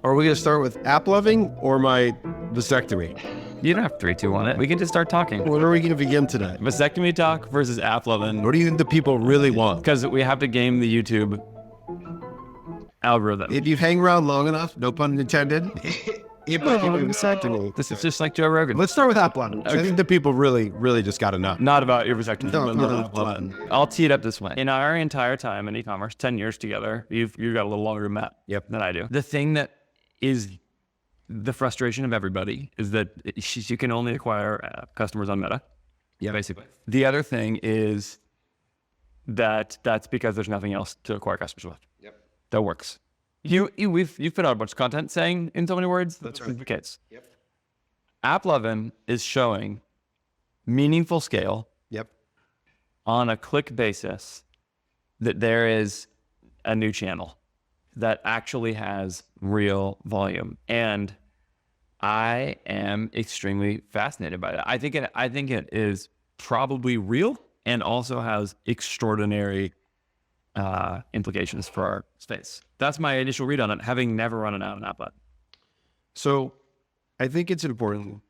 Are we going to start with app loving or my vasectomy? You don't have 3, 2, 1 it. We can just start talking. What are we going to begin today? Vasectomy talk versus app loving. What do you think the people really want? Because we have to game the YouTube algorithm. If you hang around long enough, no pun intended, it might give you a vasectomy. This is just like Joe Rogan. Let's start with app loving. I think the people really just got enough. Not about your vasectomy. No, but no, app loving. I'll tee it up this way. In our entire time in e-commerce, 10 years together, you've got a little longer than I do. The thing that is the frustration of everybody is that you can only acquire customers on Meta. Yeah, basically. The other thing is that's because there's nothing else to acquire customers with. Yep. That works. You've put out a bunch of content saying in so many words that's the case. Yep. AppLovin is showing meaningful scale. Yep. On a click basis that there is a new channel that actually has real volume, and I am extremely fascinated by that. I think it is probably real and also has extraordinary implications for our space. That's my initial read on it, having never run an app. So I think it's important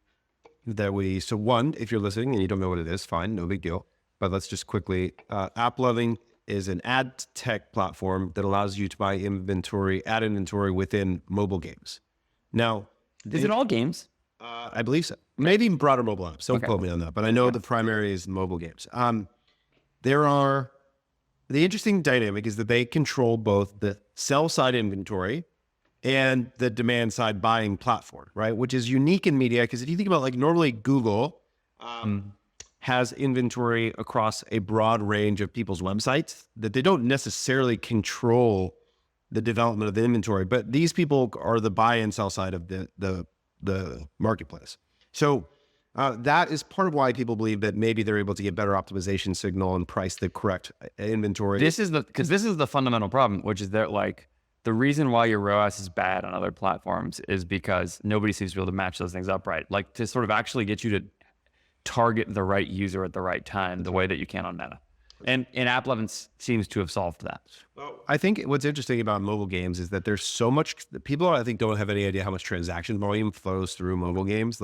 that one, if you're listening and you don't know what it is, fine, no big deal. But let's just quickly, AppLovin is an ad tech platform that allows you to buy ad inventory within mobile games. Now, is it all games? I believe so. Maybe even broader mobile apps. Don't quote me on that, but I know the primary is mobile games. The interesting dynamic is that they control both the sell side inventory and the demand side buying platform, right? Which is unique in media, because if you think about, like, normally Google has inventory across a broad range of people's websites that they don't necessarily control the development of the inventory, but these people are the buy and sell side of the marketplace. So that is part of why people believe that maybe they're able to get better optimization signal and price the correct inventory. This is the fundamental problem, which is that, like, the reason why your ROAS is bad on other platforms is because nobody seems to be able to match those things up right. Like, to sort of actually get you to target the right user at the right time, the way that you can on Meta. And AppLovin seems to have solved that. Well, I think what's interesting about mobile games is that there's so much, people I think don't have any idea how much transaction volume flows through mobile games.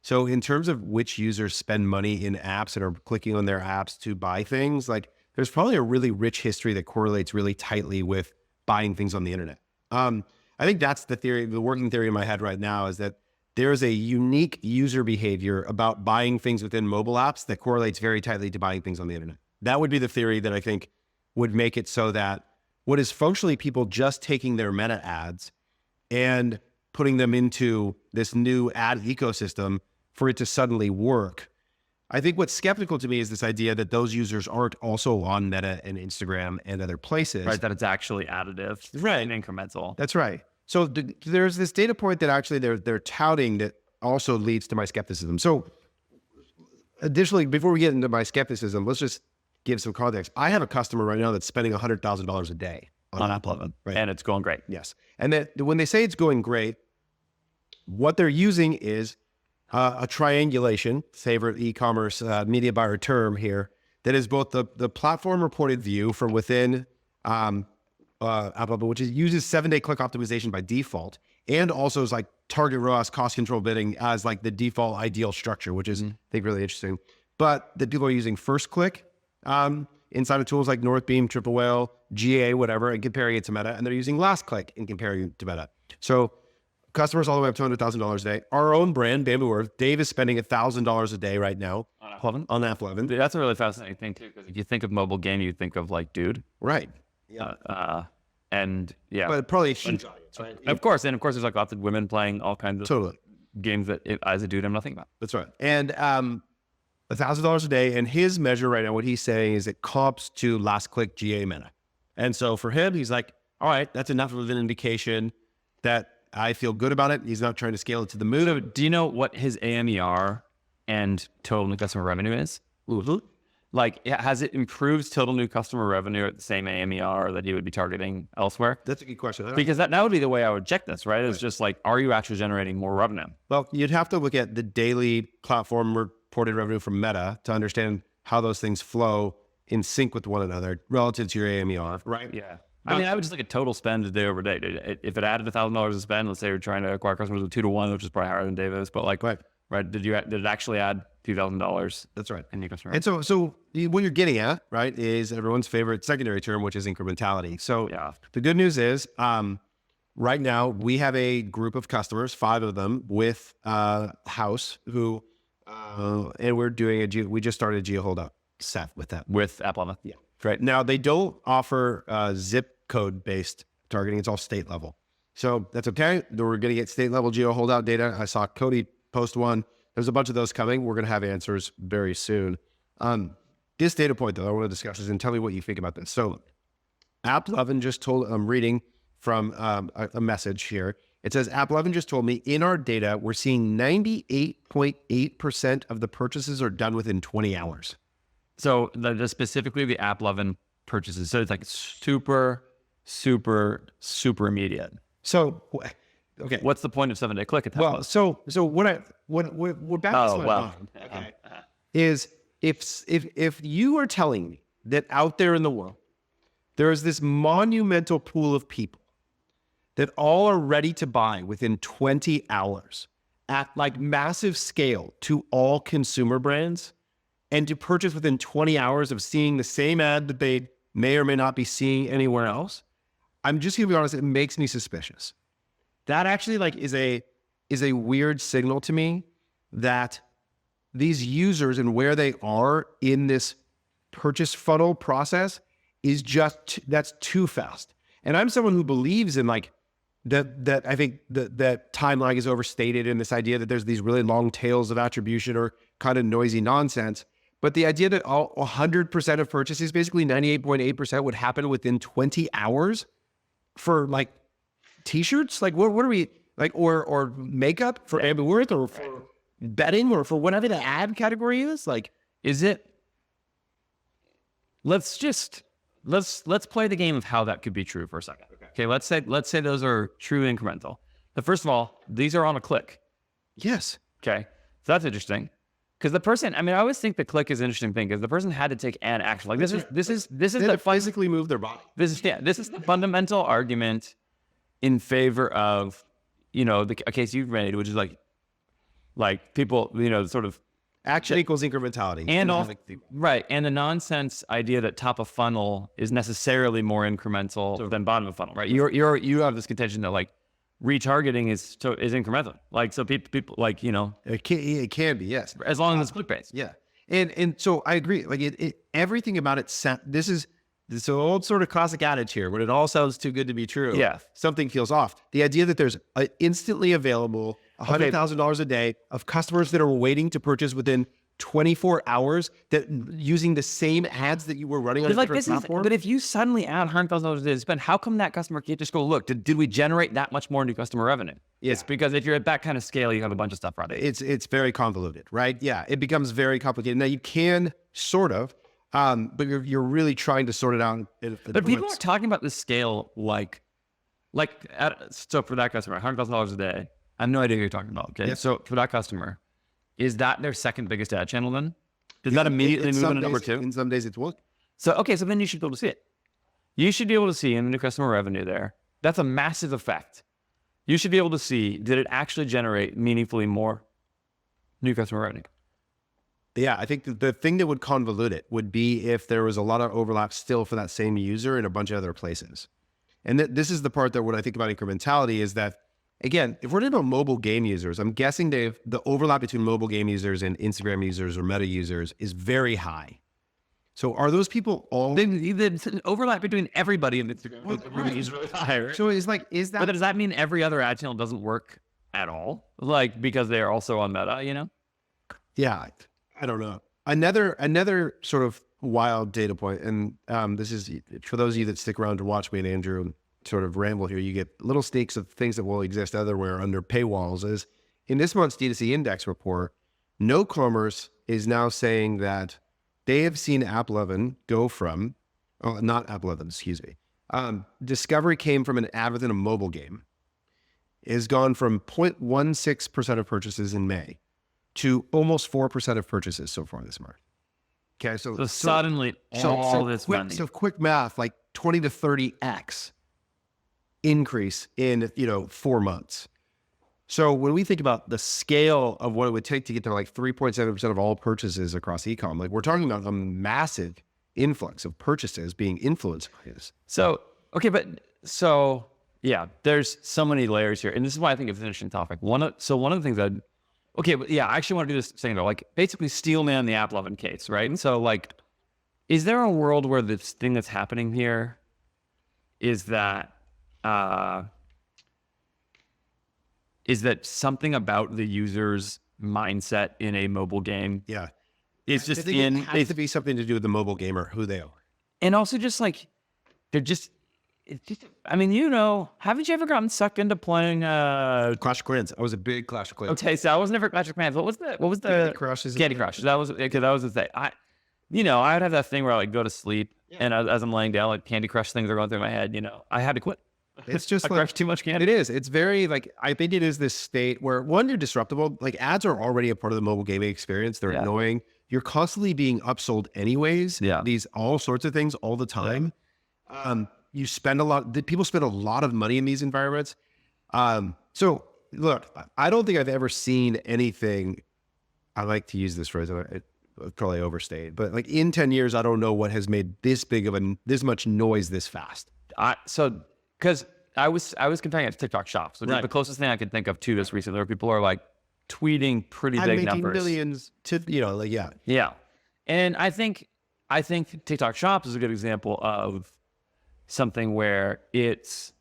So in terms of which users spend money in apps and are clicking on their apps to buy things, like, there's probably a really rich history that correlates really tightly with buying things on the internet. I think that's the working theory in my head right now, is that there's a unique user behavior about buying things within mobile apps that correlates very tightly to buying things on the internet. That would be the theory that I think would make it so that what is functionally people just taking their Meta ads and putting them into this new ad ecosystem for it to suddenly work. I think what's skeptical to me is this idea that those users aren't also on Meta and Instagram and other places. Right, that it's actually additive, right, and incremental. That's right. So there's this data point that actually they're touting that also leads to my skepticism. So additionally, before we get into my skepticism, let's just give some context. I have a customer right now that's spending $100,000 a day on AppLovin, right? And it's going great. Yes. And that when they say it's going great, what they're using is a triangulation, favorite e-commerce media buyer term here, that is both the platform reported view from within AppLovin, which uses 7-day click optimization by default, and also is like target ROAS, cost control bidding as like the default ideal structure, which is, I think, really interesting. But that people are using first click inside of tools like Northbeam, Triple Whale, GA, whatever, and comparing it to Meta, and they're using last click and comparing it to Meta. So customers all the way up to $200,000 a day. Our own brand, Bamboo Earth, Dave is spending $1,000 a day right now on AppLovin. That's a really fascinating thing too, because if you think of mobile game, you think of like Dude, right? Yeah. And yeah, but probably a huge audience, right? Of course, there's like lots of women playing all kinds of games that, as a dude, I'm nothing about. That's right. And $1,000 a day, and his measure right now, what he's saying is it comps to last click GA Meta. And so for him, he's like, all right, that's enough of an indication that I feel good about it. He's not trying to scale it to the moon. So do you know what his AMER and total new customer revenue is? Like, has it improved total new customer revenue at the same AMER that you would be targeting elsewhere? That's a good question. Because that would be the way I would check this, right? It's just like, are you actually generating more revenue? Well, you'd have to look at the daily platform reported revenue from Meta to understand how those things flow in sync with one another relative to your AMER, right? Yeah. I mean, I would just look at total spend day over day. If it added $1,000 to spend, let's say you're trying to acquire customers with 2 to 1, which is probably higher than Davis, but like, Right. did it actually add $2,000? That's right. In new customer? And so what you're getting at, right, is everyone's favorite secondary term, which is incrementality. So Yeah. the good news is, right now we have a group of customers, 5 of them, with House, who, and we just started a geo holdout set with them. With Apple. Yeah. Right. Now they don't offer zip code based targeting. It's all state level. So that's okay. We're going to get state level geo holdout data. I saw Cody post one. There's a bunch of those coming. We're going to have answers very soon. This data point though, I want to discuss is, and tell me what you think about this. So App11 just told, I'm reading from a message here. It says, App11 just told me in our data, we're seeing 98.8% of the purchases are done within 20 hours. So specifically the App11 purchases. So it's like super immediate. So, okay. What's the point of 7-day click at that point? So what back to my mind, okay, is if you are telling me that out there in the world, there is this monumental pool of people that all are ready to buy within 20 hours at like massive scale to all consumer brands, and to purchase within 20 hours of seeing the same ad that they may or may not be seeing anywhere else, I'm just gonna be honest, it makes me suspicious. That actually like is a weird signal to me that these users and where they are in this purchase funnel process is that's too fast. And I'm someone who believes in like that I think that timeline is overstated in this idea that there's these really long tails of attribution or kind of noisy nonsense. But the idea that 100% of purchases, basically 98.8%, would happen within 20 hours for like t-shirts, like what are we like, or makeup for Amber Worth, or for bedding, or for whatever the ad category is, like, is it? Let's play the game of how that could be true for a second. Okay, let's say those are true incremental. But first of all, these are on a click. yes, Okay, so that's interesting. Because the person, I mean, I always think the click is an interesting thing because the person had to take an action. Like this is they physically move their body. this is the fundamental argument in favor of, a case you've made, which is like people, sort of Action equals incrementality. and right, and the nonsense idea that top of funnel is necessarily more incremental than bottom of funnel, right? You have this contention that like retargeting is incremental, like so people like it can be, yes, as long as it's click based. yeah, and so I agree. Like everything about it. This is an old sort of classic adage here. When it all sounds too good to be true, Yeah. something feels off. The idea that there's an instantly available $100,000 a day of customers that are waiting to purchase within 24 hours, that using the same ads that you were running on a But like different platform. but if you suddenly add $100,000 a day to spend, how come that customer can't just go look? Did we generate that much more new customer revenue? Yeah. It's because if you're at that kind of scale, you have a bunch of stuff running. It's very convoluted, right? Yeah, it becomes very complicated. Now you can sort of, but you're really trying to sort it out. But people are talking about this scale so for that customer, $100,000 a day. I have no idea what you're talking about. Okay, Yep. so for that customer, is that their second biggest ad channel then? Does that immediately move into number 2? In some days it's one. So so then you should be able to see it. You should be able to see in the new customer revenue there. That's a massive effect. You should be able to see, did it actually generate meaningfully more new customer revenue? Yeah, I think the thing that would convolute it would be if there was a lot of overlap still for that same user in a bunch of other places. And this is the part that when I think about incrementality is that, again, if we're talking about mobile game users, I'm guessing the overlap between mobile game users and Instagram users or Meta users is very high. So are those people all... The overlap between everybody in Instagram is really high, right? So is that... But does that mean every other ad channel doesn't work at all? Like, because they're also on Meta, Yeah, I don't know. Another sort of wild data point, and this is for those of you that stick around to watch me and Andrew sort of ramble here, you get little sneaks of things that will exist otherwhere under paywalls, is in this month's D2C Index report, No Commerce is now saying that they have seen App11 go from, not App11, excuse me. Discovery came from an ad within a mobile game. It has gone from 0.16% of purchases in May to almost 4% of purchases so far this month. Okay, So suddenly all this money. So quick math, like 20 to 30x increase in, 4 months. So when we think about the scale of what it would take to get to like 3.7% of all purchases across e-com, like we're talking about a massive influx of purchases being influenced by this. So, okay, yeah, there's so many layers here. And this is why I think it's an interesting topic. One of the things I actually want to do this thing though, like basically Steelman the AppLovin case, right? And so like, is there a world where this thing that's happening here is that something about the user's mindset in a mobile game? Yeah. It's just it has to be something to do with the mobile gamer, who they are. And also just like, I mean, haven't you ever gotten sucked into playing Clash of Clans? I was a big Clash of Clans. Okay, so I was never Clash of Clans. What was the Candy Crush? Candy Crush. That was the thing. I would have that thing where I like go to sleep and as I'm laying down, like Candy Crush things are going through my head. I had to quit. It's just I crushed too much candy. It is. It's very like, I think it is this state where one, you're disruptible. Like ads are already a part of the mobile gaming experience. They're annoying. You're constantly being upsold anyways. Yeah. These all sorts of things all the time. You spend people spend a lot of money in these environments. So look, I don't think I've ever seen anything. I like to use this phrase. It probably overstated, but like in 10 years, I don't know what has made this much noise this fast. Because I was comparing it to TikTok Shops, which is the closest thing I could think of to this recently, where people are like tweeting pretty big numbers, millions to yeah. And I think TikTok Shops is a good example of something where it's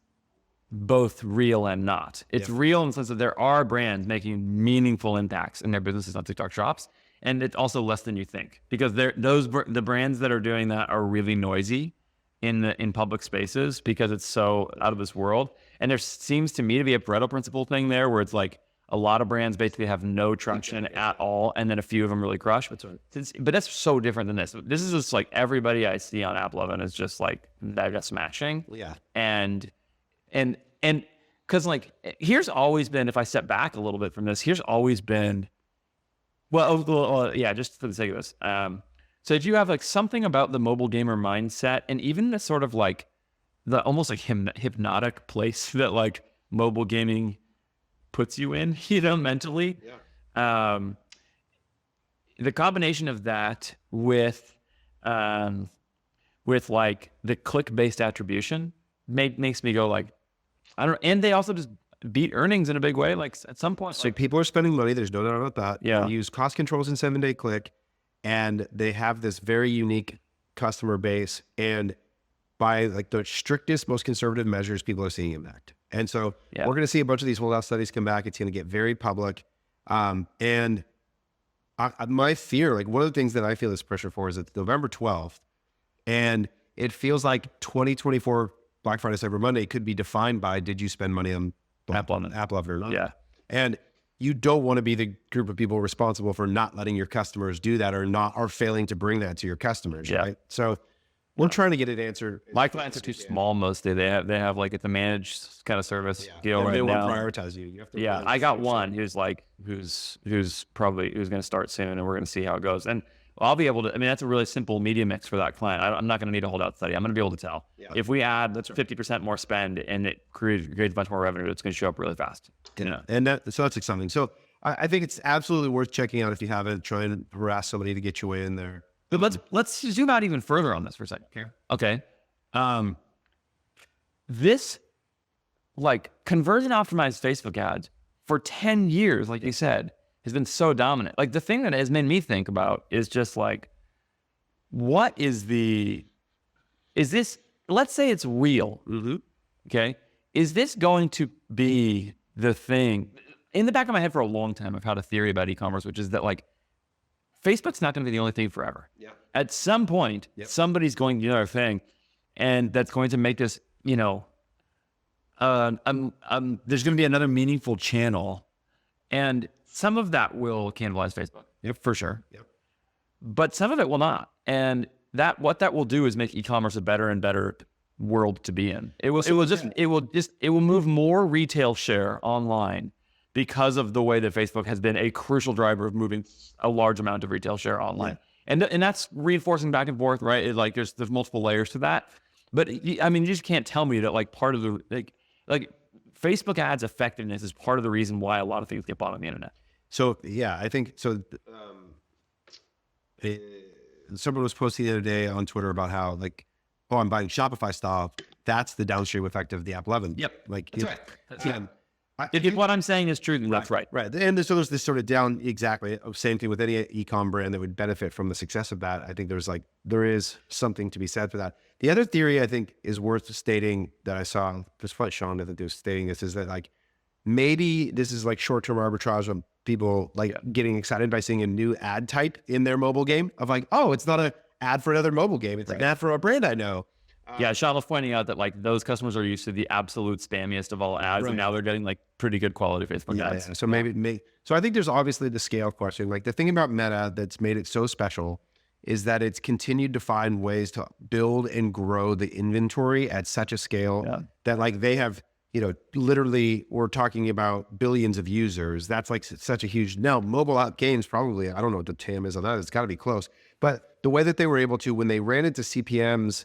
both real and not. It's real in the sense that there are brands making meaningful impacts in their businesses on TikTok Shops, and it's also less than you think, because the brands that are doing that are really noisy in public spaces because it's so out of this world. And there seems to me to be a Pareto principle thing there, where it's like a lot of brands basically have no traction at all, and then a few of them really crush. But that's so different than this. This is just like everybody I see on AppLovin is just like they're just smashing. Yeah. And because like here's always been, if I step back a little bit from this, here's always been, just for the sake of this. So if you have like something about the mobile gamer mindset, and even the sort of like the almost like hypnotic place that like mobile gaming puts you in, mentally. Yeah. The combination of that with like the click-based attribution makes me go like, I don't know. And they also just beat earnings in a big way. Like at some point, so people are spending money. There's no doubt about that. Yeah. They use cost controls in 7-day click, and they have this very unique customer base. And by like the strictest, most conservative measures, people are seeing impact. And so we're going to see a bunch of these holdout studies come back. It's going to get very public. And my fear, like one of the things that I feel this pressure for is it's November 12th, and it feels like 2024 Black Friday, Cyber Monday could be defined by, did you spend money on AppLovin or not? Yeah. And you don't want to be the group of people responsible for not letting your customers do that, or failing to bring that to your customers. Yeah. Right. So we're trying to get it answered. My clients are too small mostly. They have like it's a managed kind of service deal right now. They won't prioritize you. You have to I got one who's going to start soon, and we're going to see how it goes. And I'll be able to. I mean, that's a really simple media mix for that client. I'm not going to need a holdout study. I'm going to be able to tell if we add 50% more spend and it creates a bunch more revenue. It's going to show up really fast. And that's exciting. So I think it's absolutely worth checking out if you haven't. Try and harass somebody to get you in there. But let's zoom out even further on this for a second. Okay. This like conversion optimized Facebook ads for 10 years, like you said, has been so dominant. Like the thing that has made me think about is just like, is this, let's say it's real. Mm-hmm. Okay. Is this going to be the thing? In the back of my head for a long time, I've had a theory about e-commerce, which is that like, Facebook's not going to be the only thing forever. Yeah. At some point, somebody's going to do their thing, and that's going to make this, there's going to be another meaningful channel, and some of that will cannibalize Facebook. Yep, for sure. Yep. But some of it will not, and what that will do is make e-commerce a better and better world to be in. It will move more retail share online, because of the way that Facebook has been a crucial driver of moving a large amount of retail share online. Yeah. And that's reinforcing back and forth, right? There's multiple layers to that. But I mean, you just can't tell me that like part of the like Facebook ads effectiveness is part of the reason why a lot of things get bought on the internet. So yeah, I think so. Someone was posting the other day on Twitter about how like, oh, I'm buying Shopify stuff. That's the downstream effect of the app 11. Yep, like that's right. That's yeah, right. If what I'm saying is true, then that's right. Right. And so there's this sort of down, exactly. Same thing with any e-com brand that would benefit from the success of that. I think there is something to be said for that. The other theory I think is worth stating that I saw, just like Sean, I think was stating this, is that like, maybe this is like short-term arbitrage of people like getting excited by seeing a new ad type in their mobile game of like, oh, it's not an ad for another mobile game. It's an ad for a brand I know. Yeah, Sean was pointing out that like those customers are used to the absolute spammiest of all ads, and now they're getting like pretty good quality Facebook ads. Yeah. So so I think there's obviously the scale question. Like the thing about Meta that's made it so special is that it's continued to find ways to build and grow the inventory at such a scale that like they have, literally we're talking about billions of users. That's like such a huge, now mobile app games probably, I don't know what the TAM is on that. It's got to be close. But the way that they were able to, when they ran into CPMs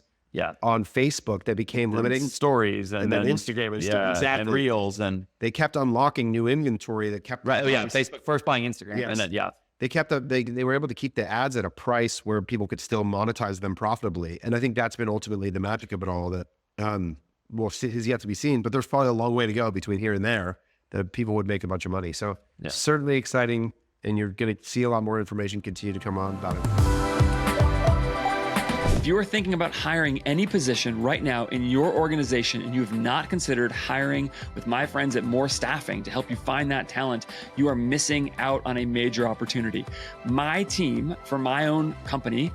on Facebook that became limiting, stories and then Instagram and and Reels, and they kept unlocking new inventory that kept Facebook first buying Instagram, and then they kept they were able to keep the ads at a price where people could still monetize them profitably. And I think that's been ultimately the magic of it all, that is yet to be seen, but there's probably a long way to go between here and there that people would make a bunch of money. So certainly exciting, and you're going to see a lot more information continue to come on about it. If you are thinking about hiring any position right now in your organization and you have not considered hiring with my friends at More Staffing to help you find that talent, you are missing out on a major opportunity. My team for my own company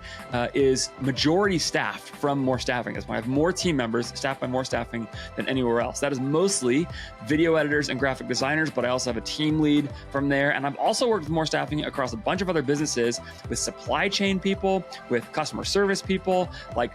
is majority staffed from More Staffing. That's why I have more team members staffed by More Staffing than anywhere else. That is mostly video editors and graphic designers, but I also have a team lead from there. And I've also worked with More Staffing across a bunch of other businesses with supply chain people, with customer service people, like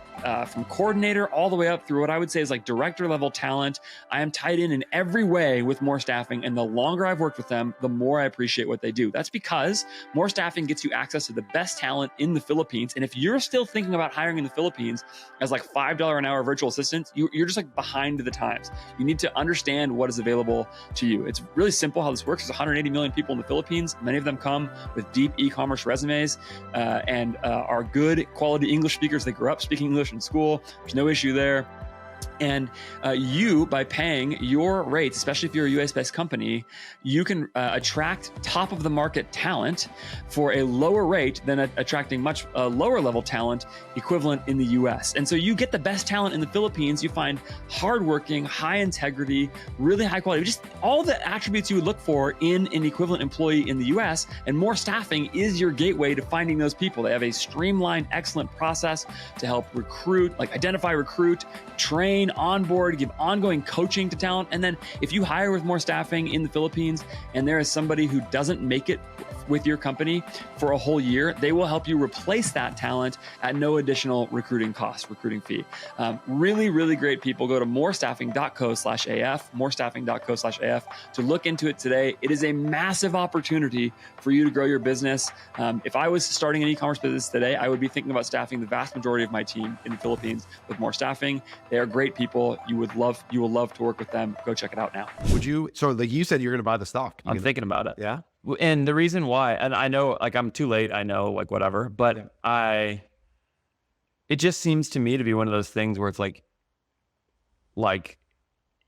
from coordinator all the way up through what I would say is like director level talent. I am tied in every way with More Staffing, and the longer I've worked with them, the more I appreciate what they do. That's because More Staffing gets you access to the best talent in the Philippines. And if you're still thinking about hiring in the Philippines as like $5 an hour virtual assistants, you're just like behind the times. You need to understand what is available to you. It's really simple how this works. There's 180 million people in the Philippines. Many of them come with deep e-commerce resumes and are good quality English speakers. They grew up speaking English in school. There's no issue there. And you, by paying your rates, especially if you're a US-based company, you can attract top of the market talent for a lower rate than attracting much lower level talent equivalent in the US. And so you get the best talent in the Philippines. You find hardworking, high integrity, really high quality, just all the attributes you would look for in an equivalent employee in the US. And More Staffing is your gateway to finding those people. They have a streamlined, excellent process to help recruit, like identify, recruit, train, onboard, give ongoing coaching to talent. And then if you hire with More Staffing in the Philippines and there is somebody who doesn't make it with your company for a whole year, they will help you replace that talent at no additional recruiting cost, recruiting fee. Really, really great people. Go to morestaffing.co/AF, morestaffing.co/AF to look into it today. It is a massive opportunity for you to grow your business. If I was starting an e-commerce business today, I would be thinking about staffing the vast majority of my team in the Philippines with More Staffing. They are great people. You will love to work with them. Go check it out now. So like you said, you're going to buy the stock. I'm thinking about it. Yeah. And the reason why, and I know like I'm too late, I know like whatever, but it just seems to me to be one of those things where it's like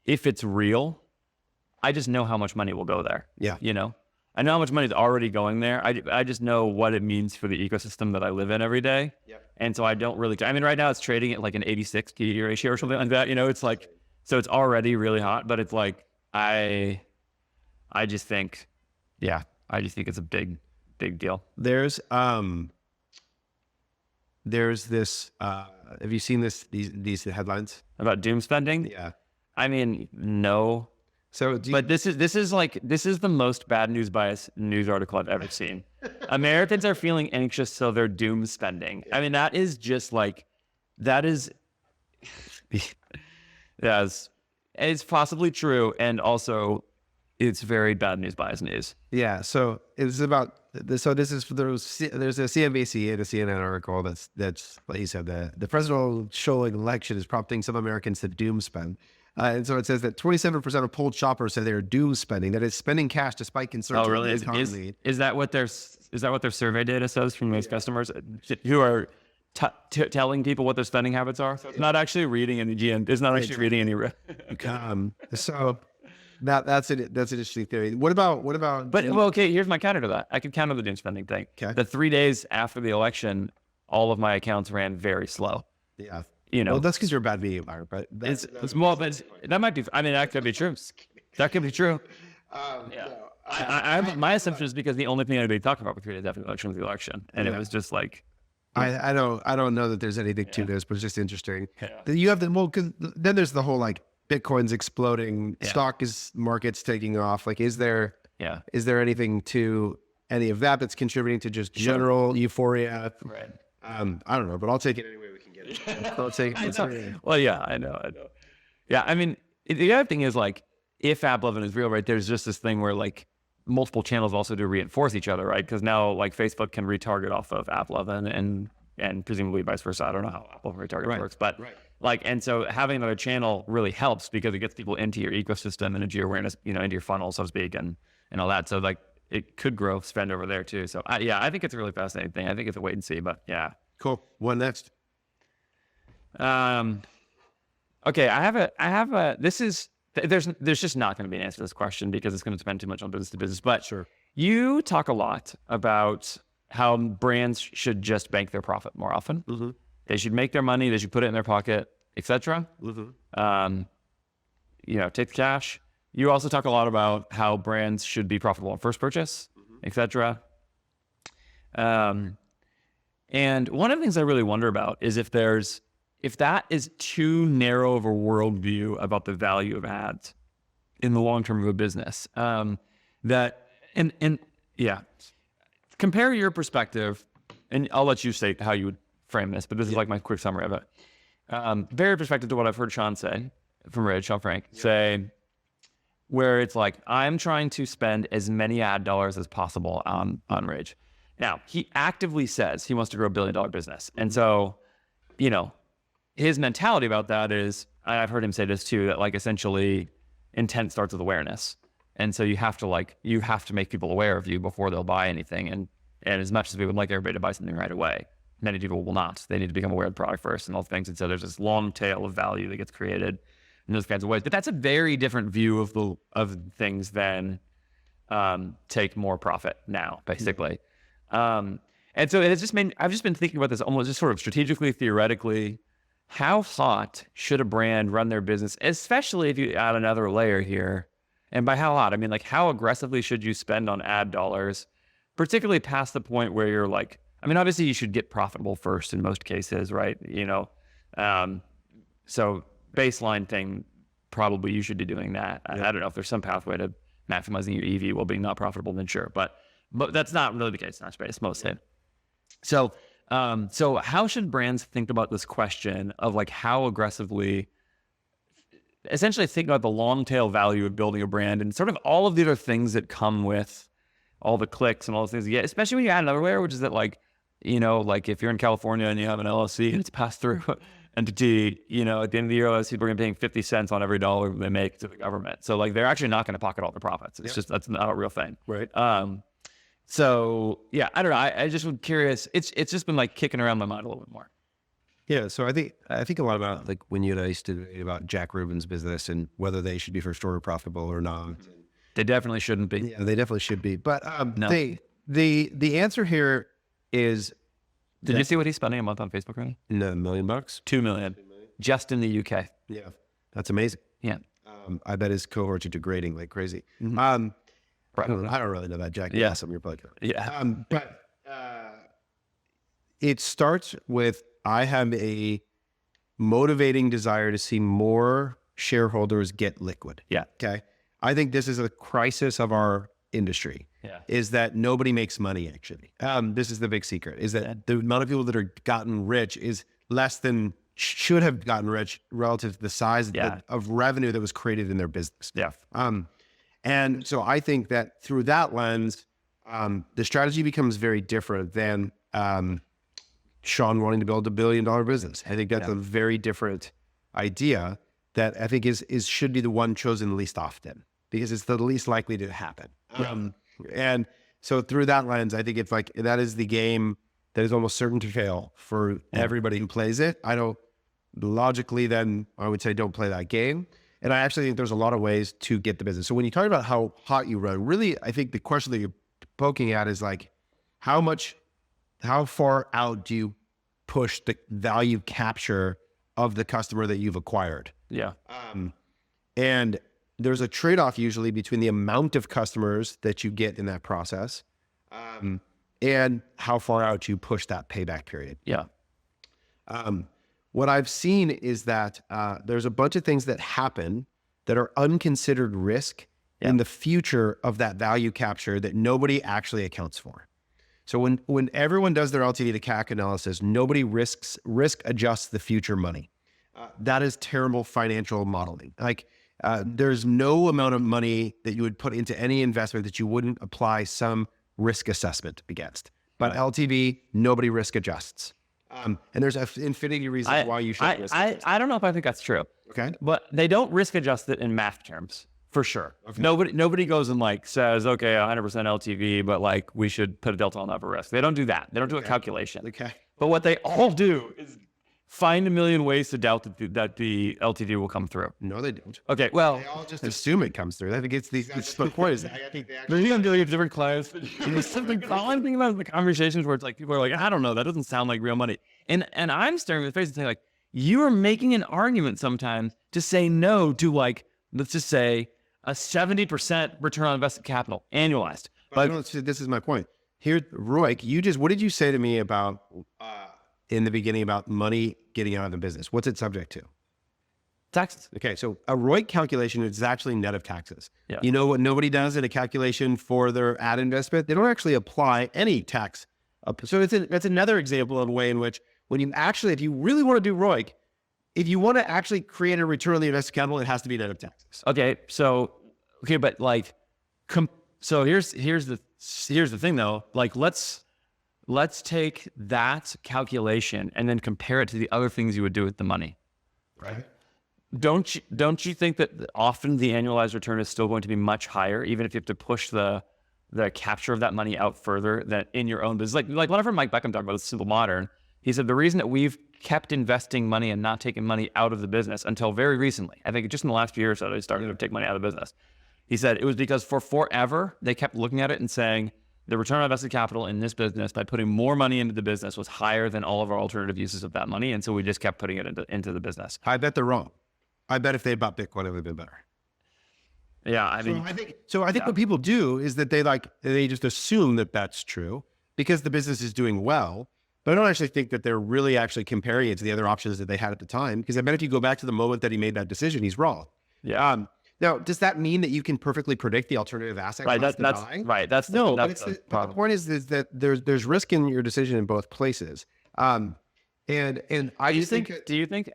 if it's real, I just know how much money will go there. Yeah. I know how much money is already going there. I just know what it means for the ecosystem that I live in every day. Yep. And so I don't really, I mean, right now it's trading at like an 86 PE ratio or something like that. It's like, so it's already really hot, but it's like, I just think, it's a big deal. There's this, have you seen these headlines About doom spending? Yeah. I mean, no. So, but this is the most bad news bias news article I've ever seen. Americans are feeling anxious, so they're doom spending. I mean, that is just like, yes, it's possibly true, and also it's very bad news, biased news. Yeah. So it's about, so this is, there's a CNBC and a CNN article that's like you said, the presidential election is prompting some Americans to doom spend. And so it says that 27% of polled shoppers say they're doom spending, that is spending cash despite concerns. Oh, really? Is that what their survey data says from those customers who are telling people what their spending habits are? So it's not actually reading any GM. It's not actually reading any. So that's an interesting theory. What about? But well, okay. Here's my counter to that. I could counter the doom spending thing. Okay. The 3 days after the election, all of my accounts ran very slow. Yeah. You know, well, that's because you're a bad media buyer, but it's small. But that might be. I mean, that could be true. That could be true. Yeah. No, my assumption is because the only thing anybody talked about for 3 days after the election was the election, and it was just like. I don't know that there's anything to this, but it's just interesting. Yeah. You have because then there's the whole like Bitcoin's exploding, stock market's taking off. Like, is there anything to any of that that's contributing to just general euphoria? Right. I don't know, but I'll take it any way we can get it. I'll take it. Well, yeah, I know. Yeah, I mean, the other thing is like, if AppLovin is real, right? There's just this thing where like multiple channels also do reinforce each other, right? Because now like Facebook can retarget off of AppLovin and presumably vice versa. I don't know how AppLovin retarget works, but like, and so having another channel really helps because it gets people into your ecosystem and into your awareness, you know, into your funnel, so to speak, and all that. So like, it could grow spend over there too. So I think it's a really fascinating thing. I think it's a wait and see, but yeah. Cool. What next? Okay, I have a. This is there's just not going to be an answer to this question because it's going to depend too much on business to business. But sure, you talk a lot about how brands should just bank their profit more often. Mm-hmm. They should make their money. They should put it in their pocket, etc. Mm-hmm. You know, take the cash. You also talk a lot about how brands should be profitable on first purchase, etc. And one of the things I really wonder about is if that is too narrow of a worldview about the value of ads in the long term of a business. Compare your perspective, and I'll let you say how you would frame this, but this is like my quick summary of it. Very perspective to what I've heard Sean say from Sean Frank say, where it's like, I'm trying to spend as many ad dollars as possible on Rage. Now, he actively says he wants to grow $1 billion business. And so, you know, his mentality about that is, I've heard him say this too, that like essentially intent starts with awareness. And so you have to make people aware of you before they'll buy anything. And as much as we would like everybody to buy something right away, many people will not. They need to become aware of the product first and all things. And so there's this long tail of value that gets created in those kinds of ways. But that's a very different view of things than take more profit now, basically. And so I've just been thinking about this almost just sort of strategically, theoretically. How hot should a brand run their business, especially if you add another layer here? And by how hot, I mean like how aggressively should you spend on ad dollars, particularly past the point where you're like, I mean, obviously you should get profitable first in most cases, right? You know, so baseline thing, probably you should be doing that. Yeah. I don't know if there's some pathway to maximizing your EV while being not profitable, then sure. But that's not really the case in our space, mostly. So how should brands think about this question of like how aggressively, essentially think about the long tail value of building a brand and sort of all of the other things that come with all the clicks and all those things you get, especially when you add another layer, which is that like, you know, like if you're in California and you have an LLC and it's passed through entity, you know, at the end of the year, LLC, we're going to be paying 50 cents on every dollar they make to the government. So like, they're actually not going to pocket all the profits. It's just, that's not a real thing. Right. So yeah, I don't know. I just was curious. It's just been like kicking around my mind a little bit more. Yeah. So I think a lot about like when you and I used to debate about Jack Rubin's business and whether they should be first order profitable or not. They definitely shouldn't be. Yeah, they definitely should be. But no. The answer here is. Did you see what he's spending a month on Facebook right now? $1 million. $2 million. Just in the UK. Yeah, that's amazing. Yeah. I bet his cohorts are degrading like crazy. Mm-hmm. I don't really know that, Jack. Yeah. You're probably good. Yeah. But it starts with, I have a motivating desire to see more shareholders get liquid. Yeah. Okay. I think this is a crisis of our industry. Yeah. Is that nobody makes money actually. This is the big secret, is that the amount of people that are gotten rich is less than should have gotten rich relative to the size of revenue that was created in their business. Yeah. And so I think that through that lens, the strategy becomes very different than Sean wanting to build $1 billion business. I think that's a very different idea that I think should be the one chosen least often because it's the least likely to happen. And so through that lens, I think it's like, that is the game that is almost certain to fail for everybody who plays it. I don't logically, then I would say don't play that game. And I actually think there's a lot of ways to get the business. So when you talk about how hot you run, really, I think the question that you're poking at is like, how far out do you push the value capture of the customer that you've acquired? Yeah. And there's a trade-off usually between the amount of customers that you get in that process, and how far out you push that payback period. Yeah. What I've seen is that there's a bunch of things that happen that are unconsidered risk in the future of that value capture that nobody actually accounts for. So when everyone does their LTV to CAC analysis, nobody risk adjusts the future money. That is terrible financial modeling. Like there's no amount of money that you would put into any investment that you wouldn't apply some risk assessment against. But LTV, nobody risk adjusts. And there's an infinity of reasons why you should risk adjust. I don't know if I think that's true. Okay. But they don't risk adjust it in math terms, for sure. Okay. Nobody goes and like says, okay, 100% LTV, but like we should put a delta on that for risk. They don't do that. They don't do a calculation. Okay. But what they all do is find a million ways to doubt that the LTV will come through. No, they don't. Okay, well, they all just assume it comes through. I think it's the point is, I think they actually. Maybe I'm dealing with different clients. All I'm thinking about is the conversations where it's like people are like, I don't know, that doesn't sound like real money, and I'm staring in the face and saying like, you are making an argument sometimes to say no to like, let's just say a 70% return on invested capital annualized. But this is my point here, Roy. What did you say to me about? In the beginning about money getting out of the business? What's it subject to? Taxes. Okay, so a ROIC calculation is actually net of taxes. Yeah. You know what nobody does in a calculation for their ad investment? They don't actually apply any tax. So it's another example of a way in which when you actually, if you really want to do ROIC, if you want to actually create a return on the invested capital, it has to be net of taxes. Okay, but like, so here's the thing though. Like, let's take that calculation and then compare it to the other things you would do with the money. Right. Don't you think that often the annualized return is still going to be much higher, even if you have to push the capture of that money out further than in your own business? Like whenever Mike Beckham talked about this Simple Modern, he said the reason that we've kept investing money and not taking money out of the business until very recently, I think just in the last few years or so, they started to take money out of the business. He said it was because for forever they kept looking at it and saying, the return on invested capital in this business by putting more money into the business was higher than all of our alternative uses of that money. And so we just kept putting it into the business. I bet they're wrong. I bet if they bought Bitcoin, it would have been better. Yeah. I mean, I think what people do is that they just assume that that's true because the business is doing well, but I don't actually think that they're really actually comparing it to the other options that they had at the time. Because I bet if you go back to the moment that he made that decision, he's wrong. Yeah. Now, does that mean that you can perfectly predict the alternative asset class to buying? Right. The point is that there's risk in your decision in both places. And I just think. Do you think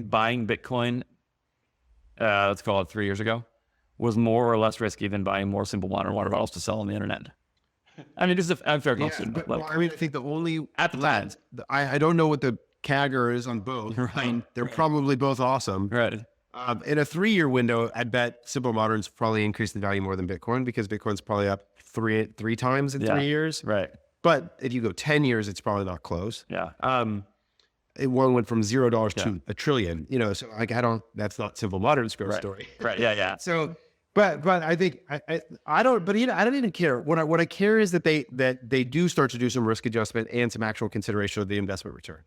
buying Bitcoin, let's call it 3 years ago, was more or less risky than buying more Simple Modern water bottles to sell on the internet? I mean, just a fair question. I think the only at the time, I don't know what the CAGR is on both. Right. They're probably both awesome. Right. In a 3-year window, I bet Simple Modern's probably increased in value more than Bitcoin because Bitcoin's probably up three times in 3 years. Right. But if you go 10 years, it's probably not close. Yeah. One went from $0 to $1 trillion. So like that's not Simple Modern's growth story. Right. Yeah. So, but I think I don't even care. What I care is that they do start to do some risk adjustment and some actual consideration of the investment return.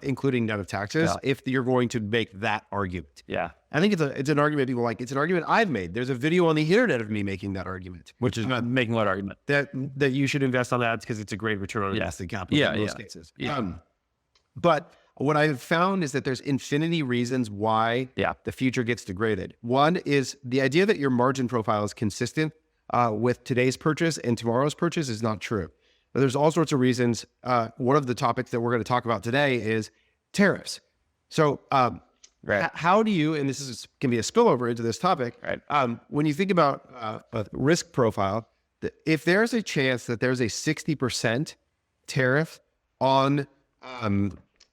Including net of taxes, if you're going to make that argument. Yeah. I think it's an argument people like. It's an argument I've made. There's a video on the internet of me making that argument. Which is making what argument? That you should invest on ads because it's a great return on invested capital in most cases. Yeah. But what I've found is that there's infinity reasons why the future gets degraded. One is the idea that your margin profile is consistent with today's purchase and tomorrow's purchase is not true. There's all sorts of reasons. One of the topics that we're going to talk about today is tariffs. So Right. How do you, and can be a spillover into this topic, Right. When you think about a risk profile, if there's a chance that there's a 60% tariff on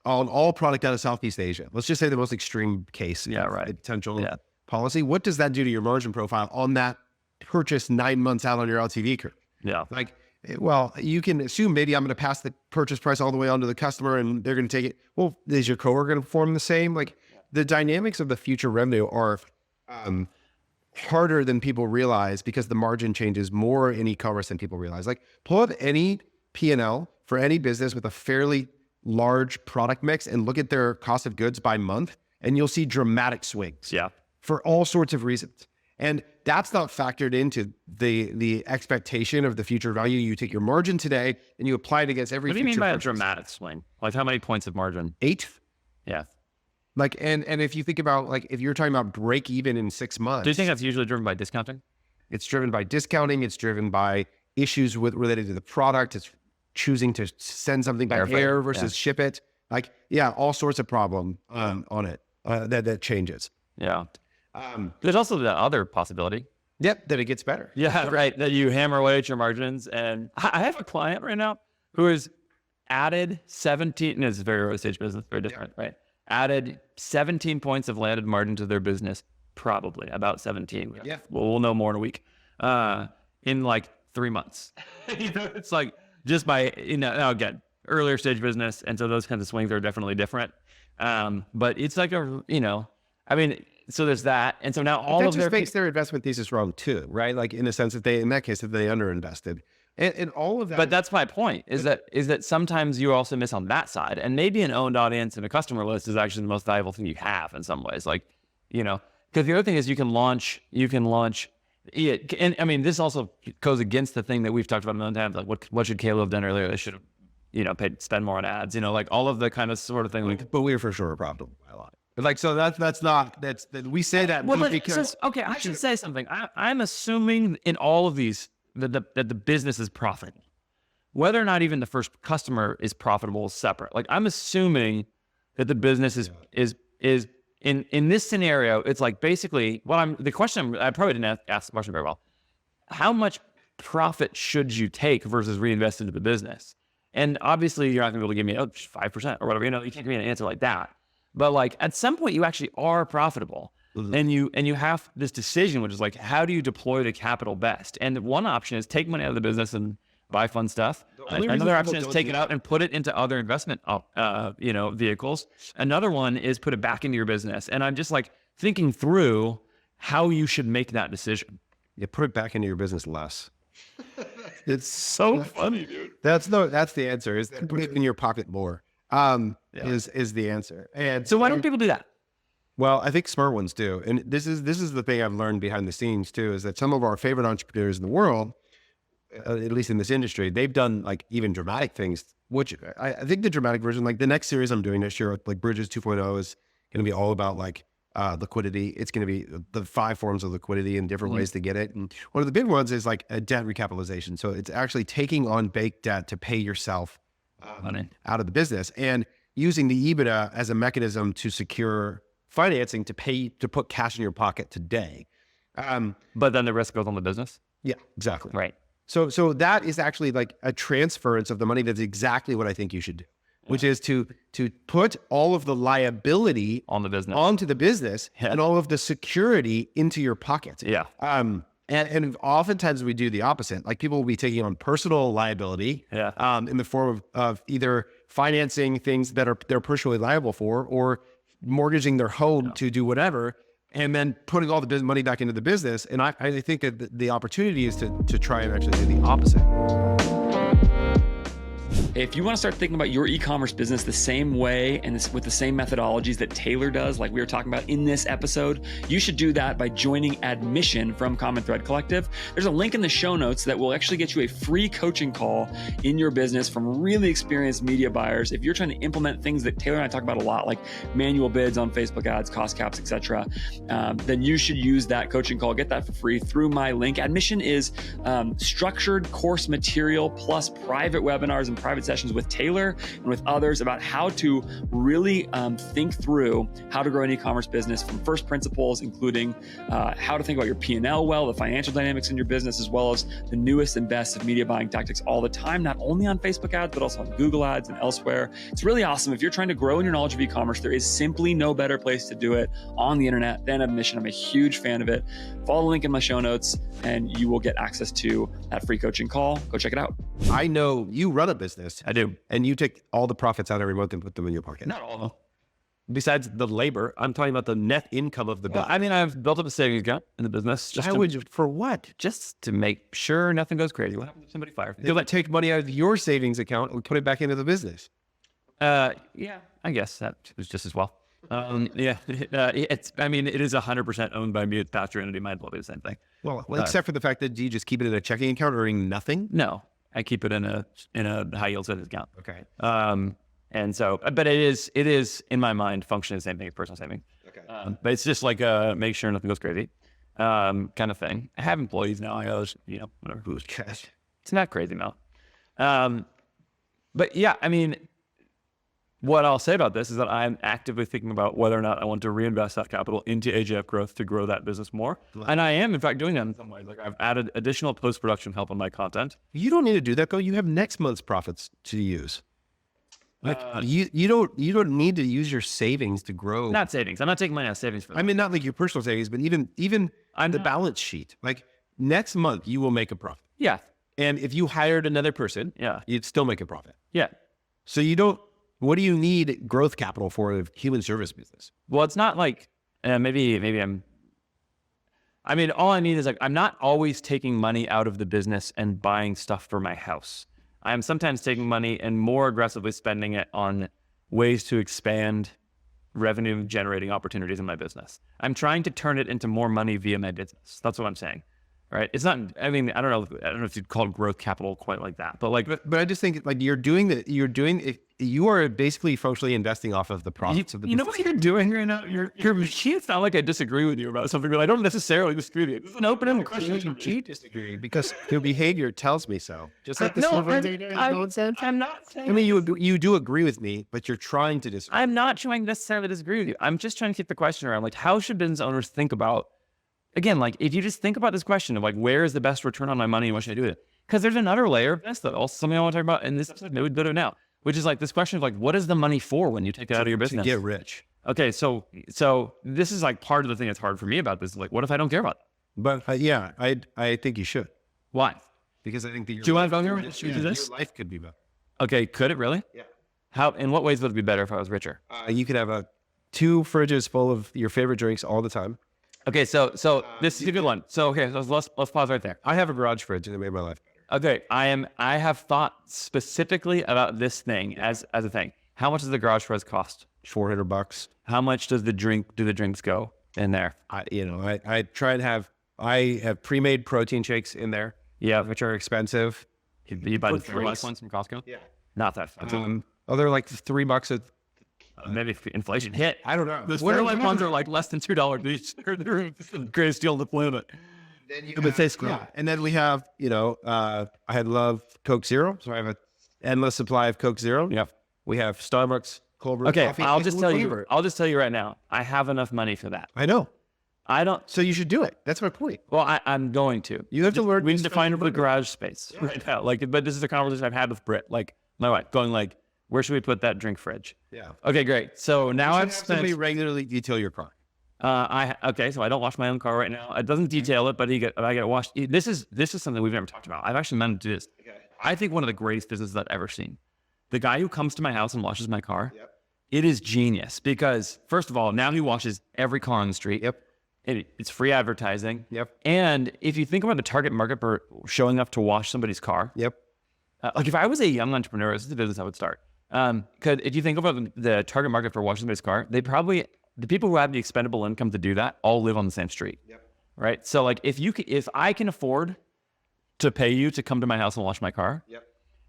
all product out of Southeast Asia, let's just say the most extreme case, potential policy, what does that do to your margin profile on that purchase 9 months out on your LTV curve? Yeah. Like, well, you can assume maybe I'm going to pass the purchase price all the way on to the customer and they're going to take it. Well, is your coworker going to perform the same? Like, the dynamics of the future revenue are harder than people realize because the margin changes more in e-commerce than people realize. Like, pull up any P&L for any business with a fairly large product mix and look at their cost of goods by month, and you'll see dramatic swings for all sorts of reasons. And that's not factored into the expectation of the future value. You take your margin today and you apply it against every. What do you mean future by purchase. a dramatic swing? Like how many points of margin? 8. Yeah. Like, and if you think about, like, if you're talking about break even in 6 months. Do you think that's usually driven by discounting? It's driven by discounting. It's driven by issues related to the product. It's choosing to send something by air versus ship it. Like, all sorts of problem on it that changes. Yeah. There's also the other possibility. Yep, that it gets better. Yeah, right. That you hammer away at your margins. And I have a client right now who has added 17, and it's a very early stage business, very different, right? Added 17 points of landed margin to their business, probably about 17. Yeah. Well, we'll know more in a week. In like 3 months. It's like just by, now again, earlier stage business. And so those kinds of swings are definitely different. But it's like so there's that. And so now all that of just their makes their investment thesis wrong too, right? Like, in the sense that in that case, that they underinvested. And all of that. But that's my point, is that sometimes you also miss on that side. And maybe an owned audience and a customer list is actually the most valuable thing you have in some ways. Like, because the other thing is you can launch it. And I mean, this also goes against the thing that we've talked about a million times. Like, what should Caleb have done earlier? They should have, spend more on ads, like all of the kind of sort of thing. But we are for sure profitable by a lot. But like, so we say that. Well, because, okay, I should say something. I'm assuming in all of these that the business is profitable. Whether or not even the first customer is profitable is separate. Like, I'm assuming that the business is in this scenario, it's like basically the question, I probably didn't ask the question very well. How much profit should you take versus reinvest into the business? And obviously you're not gonna be able to give me 5% or whatever, you can't give me an answer like that. But like, at some point you actually are profitable. Mm-hmm. And you have this decision, which is like, how do you deploy the capital best? And one option is take money out of the business and buy fun stuff. Another option is take it out and put it into other investment, vehicles. Another one is put it back into your business. And I'm just like thinking through how you should make that decision. You put it back into your business less. It's so funny, dude. That's the answer. Is put it in your pocket more. Is the answer. And so why don't people do that? Well, I think smart ones do. And this is the thing I've learned behind the scenes too, is that some of our favorite entrepreneurs in the world, at least in this industry, they've done like even dramatic things, which I think the dramatic version, like the next series I'm doing this year, like Bridges 2.0, is going to be all about like liquidity. It's going to be the 5 forms of liquidity and different ways to get it. And one of the big ones is like a debt recapitalization. So it's actually taking on baked debt to pay yourself out of the business and using the EBITDA as a mechanism to secure financing to put cash in your pocket today. But then the risk goes on the business. Yeah, exactly. Right. So that is actually like a transference of the money. That's exactly what I think you should do, which is to put all of the liability on the business onto the business and all of the security into your pocket. Yeah. And oftentimes we do the opposite. Like, people will be taking on personal liability in the form of either financing things that they're personally liable for, or mortgaging their home to do whatever, and then putting all the money back into the business. And I think that the opportunity is to try and actually do the opposite. If you want to start thinking about your e-commerce business the same way and with the same methodologies that Taylor does, like we were talking about in this episode, you should do that by joining Admission from Common Thread Collective. There's a link in the show notes that will actually get you a free coaching call in your business from really experienced media buyers. If you're trying to implement things that Taylor and I talk about a lot, like manual bids on Facebook ads, cost caps, etc., then you should use that coaching call. Get that for free through my link. Admission is structured course material plus private webinars and private private sessions with Taylor and with others about how to really think through how to grow an e-commerce business from first principles, including how to think about your P&L well, the financial dynamics in your business, as well as the newest and best of media buying tactics all the time, not only on Facebook ads, but also on Google ads and elsewhere. It's really awesome. If you're trying to grow in your knowledge of e-commerce, there is simply no better place to do it on the internet than Admission. I'm a huge fan of it. Follow the link in my show notes and you will get access to that free coaching call. Go check it out. I know you run a business. I do. And you take all the profits out every month and put them in your pocket. Not all of them. Besides the labor, I'm talking about the net income of the Well, business. I mean, I've built up a savings account in the business For what? just to make sure nothing goes crazy. What happens if somebody fires me? You'll take money out of your savings account and put it back into the business. Yeah, I guess that was just as well. Yeah, it is 100% owned by me. It's Pastor Entity. Might as well be the same thing. Well, except for the fact that you just keep it in a checking account earning nothing. No, I keep it in a high yield savings account. Okay. And so, but it is in my mind functioning the same thing as personal savings. Okay. But it's just like make sure nothing goes crazy, kind of thing. I have employees now. I goes, whatever. Who's cash? It's not crazy, Mel. But yeah, I mean, what I'll say about this is that I'm actively thinking about whether or not I want to reinvest that capital into AJF growth to grow that business more. And I am, in fact, doing that in some ways. Like I've added additional post-production help on my content. You don't need to do that though. You have next month's profits to use. Like you don't need to use your savings to grow. Not savings. I'm not taking money out of savings for that. I mean, not like your personal savings, but even the balance sheet. Like next month, you will make a profit. Yeah. And if you hired another person, Yeah. you'd still make a profit. Yeah. So you don't. What do you need growth capital for a human service business? Well, it's not like maybe all I need is like, I'm not always taking money out of the business and buying stuff for my house. I'm sometimes taking money and more aggressively spending it on ways to expand revenue generating opportunities in my business. I'm trying to turn it into more money via my business. That's what I'm saying. Right. It's not, I mean, I don't know if you'd call it growth capital quite like that, but like, but I just think like you are basically functionally investing off of the profits of the you know business. what you're doing right now? It's not like I disagree with you about something, but I don't necessarily disagree with you. It's an open-ended question. You disagree because your behavior tells me so. Just like this. I'm not saying. I mean, you do agree with me, but you're trying to disagree. I'm not trying to necessarily disagree with you. I'm just trying to keep the question around, like, how should business owners think about, again, like, if you just think about this question of, like, where is the best return on my money and what should I do with it? Because there's another layer of this that also something I want to talk about in this episode, maybe we'll do it now, which is, like, this question of, like, what is the money for when you take it out of your business? To get rich. Okay, so this is, like, part of the thing that's hard for me about this. Like, what if I don't care about that? But yeah, I think you should. Why? Because I think that Do you want to go here? your life could be better. Okay, could it really? Yeah. How? In what ways would it be better if I was richer? You could have 2 fridges full of your favorite drinks all the time. Okay, so this is a good one. So okay, so let's pause right there. I have a garage fridge and it made my life better. Okay, I have thought specifically about this thing as a thing. How much does the garage fridge cost? $400. How much does the drinks go in there? I try and have pre-made protein shakes in there. Yeah, Which are expensive. you buy the drinks. ones from Costco. Yeah. Not that fun. They're like $3 Maybe if inflation hit. I don't know. The Fairlife ones are like less than $2 each. They're the greatest deal on the planet. Then and then we have, I love Coke Zero, so I have an endless supply of Coke Zero. Yeah. We have Starbucks cold brew Okay, coffee. I'll just tell you right now. I have enough money for that. I know. I don't. So you should do it. That's my point. Well, I'm going to. You have to learn. We need to find the garage space right now. Like, but this is a conversation I've had with Britt. Like, my wife going like, where should we put that drink fridge? Yeah. Okay, great. So now I've spent. Somebody regularly detail your car. So I don't wash my own car right now. It doesn't detail it, but I get it washed. This is something we've never talked about. I've actually meant to do this. Okay. I think one of the greatest businesses I've ever seen. The guy who comes to my house and washes my car. Yep. It is genius because first of all, now he washes every car on the street. Yep. It's free advertising. Yep. And if you think about the target market for showing up to wash somebody's car. Yep. Like if I was a young entrepreneur, this is the business I would start. Because if you think about the target market for washing somebody's car, the people who have the expendable income to do that all live on the same street. Yep. Right. So like if I can afford to pay you to come to my house and wash my car, Yep.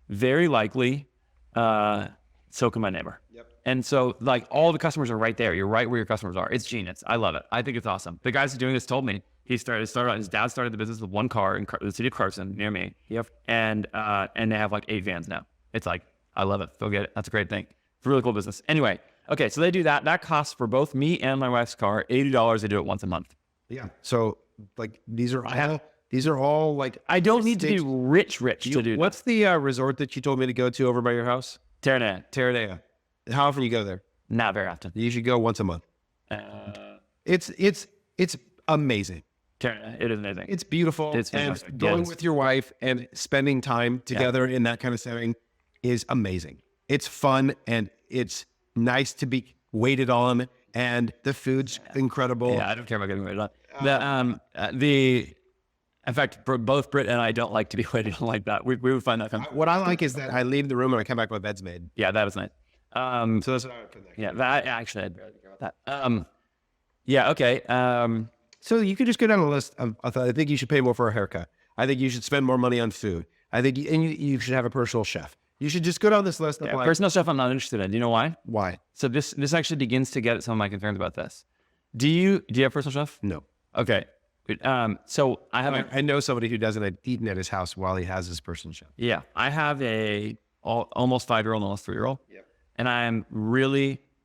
very likely, so can my neighbor. Yep. And so like all the customers are right there. You're right where your customers are. It's genius. I love it. I think it's awesome. The guys who are doing this told me his dad started the business with one car in the city of Carson near me. Yep. And they have like 8 vans now. It's like I love it. Go get it. That's a great thing. It's a really cool business. Anyway, okay, so they do that. That costs for both me and my wife's car $80. They do it once a month. Yeah. So like these are all like I don't need to be rich to do what's the resort that you told me to go to over by your house? that. Terranea. How often you go there? Not very often. You should go once a month. It's amazing. It is amazing. It's beautiful. It's and fantastic. going Yes. with your wife and spending time together in that kind of setting is amazing. It's fun and it's nice to be waited on, and the food's incredible. Yeah, I don't care about getting waited on. In fact, both Britt and I don't like to be waited on like that. We would find that fun. What I like is that I leave the room and I come back, my bed's made. Yeah, that was nice. So that's what I would put there. Yeah, that actually, I'd barely care about that. Yeah, okay. So you could just go down a list of, I think you should pay more for a haircut. I think you should spend more money on food. I think you should have a personal chef. You should just go down this list of like, personal stuff I'm not interested in. Do you know why? why? So this actually begins to get at some of my concerns about this. Do you have a personal chef? No. Okay. So I have I know somebody who doesn't eat at his house while he has his personal chef. Yeah, I have a almost 5-year-old, almost 3-year-old. Yep. And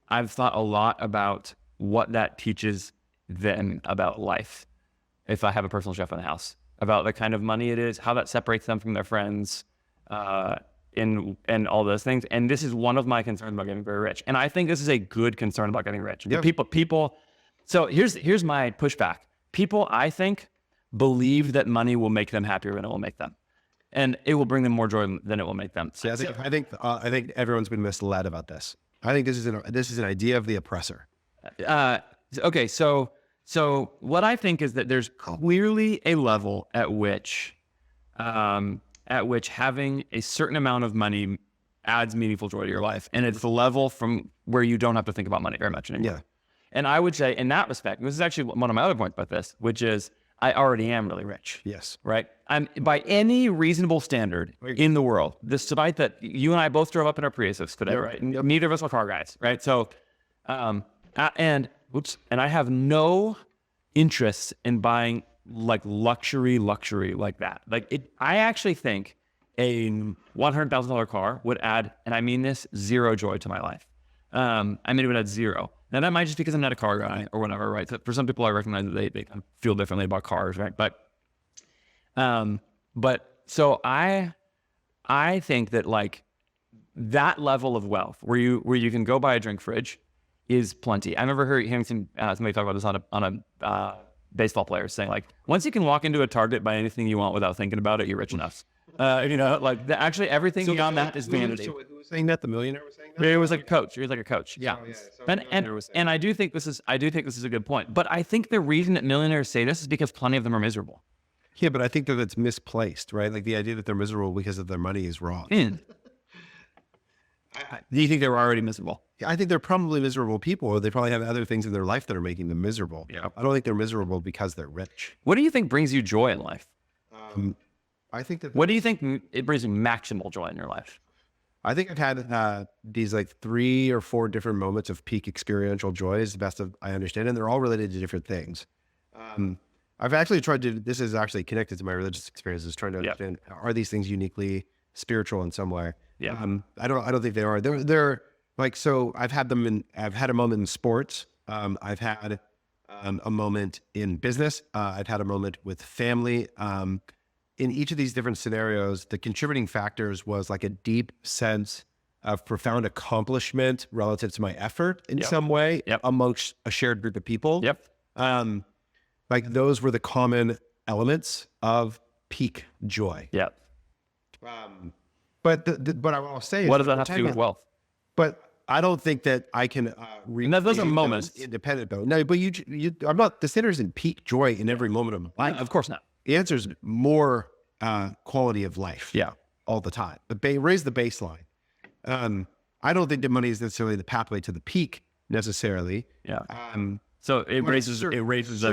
I've thought a lot about what that teaches them about life. If I have a personal chef in the house, about the kind of money it is, how that separates them from their friends, and all those things. And this is one of my concerns about getting very rich. And I think this is a good concern about getting rich. Yep. People. So here's my pushback. People, I think, believe that money will make them happier than it will make them, and it will bring them more joy than it will make them. See, I think everyone's been misled about this. I think this is an idea of the oppressor. Okay, so what I think is that there's clearly a level at which having a certain amount of money adds meaningful joy to your life, and it's the level from where you don't have to think about money very much anymore. Yeah. And I would say, in that respect, this is actually one of my other points about this, which is I already am really rich. Yes. Right? I'm by any reasonable standard in the world, despite that you and I both drove up in our Priuses today, right? Neither of us are car guys, right? So, and I have no interest in buying like luxury like that. I actually think a $100,000 car would add, and I mean this, zero joy to my life. I mean, it would add zero. Now that might just because I'm not a car guy or whatever, right? So for some people, I recognize that they kind of feel differently about cars, right? But so I think that like that level of wealth where you can go buy a drink fridge is plenty. I remember hearing somebody talk about this on a baseball player saying like, once you can walk into a Target, buy anything you want without thinking about it, you're rich enough. Actually everything beyond that is vanity. So who was saying that? The millionaire was saying that? It was like a coach. He was like a coach. Yeah. So And I do think this is a good point. But I think the reason that millionaires say this is because plenty of them are miserable. Yeah, but I think that it's misplaced, right? Like the idea that they're miserable because of their money is wrong. Do you think they were already miserable? I think they're probably miserable people, or they probably have other things in their life that are making them miserable. Yeah. I don't think they're miserable because they're rich. What do you think brings you joy in life? I think that. What do you think it brings you maximal joy in your life? I think I've had these like 3 or 4 different moments of peak experiential joy, is the best of I understand, and they're all related to different things. I've actually tried to. This is actually connected to my religious experiences, trying to understand are these things uniquely spiritual in some way. Yeah. I don't think they are. They're like, so I've had a moment in sports. I've had a moment in business. I've had a moment with family. In each of these different scenarios, the contributing factors was like a deep sense of profound accomplishment relative to my effort in some way amongst a shared group of people. Like those were the common elements of peak joy. Yep. But I will say, What does that have to do with wealth? But I don't think that I can. Those are moments independent though. No, but I'm not. The sinner isn't peak joy in every moment of my life. Of course not. The answer is more quality of life. Yeah. All the time. But raise the baseline. I don't think that money is necessarily the pathway to the peak necessarily. Yeah. So it raises the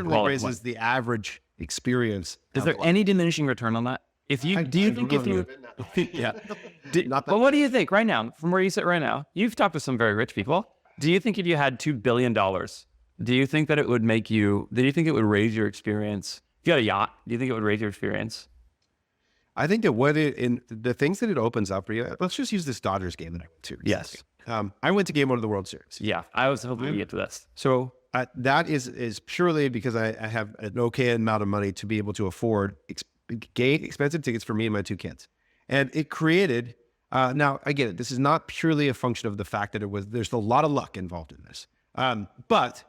quality. Raises the average experience. Is there any diminishing return on that? But what do you think right now, from where you sit right now? You've talked to some very rich people. Do you think if you had $2 billion, do you think that it would raise your experience? If you had a yacht, do you think it would raise your experience? I think that what it in the things that it opens up for you. Let's just use this Dodgers game that I went to. Yes. I went to Game 1 of the World Series. Yeah. I was hoping to get to this. So that is purely because I have an okay amount of money to be able to afford expensive tickets for me and my 2 kids, and it created. Now I get it. This is not purely a function of the fact that there's a lot of luck involved in this, but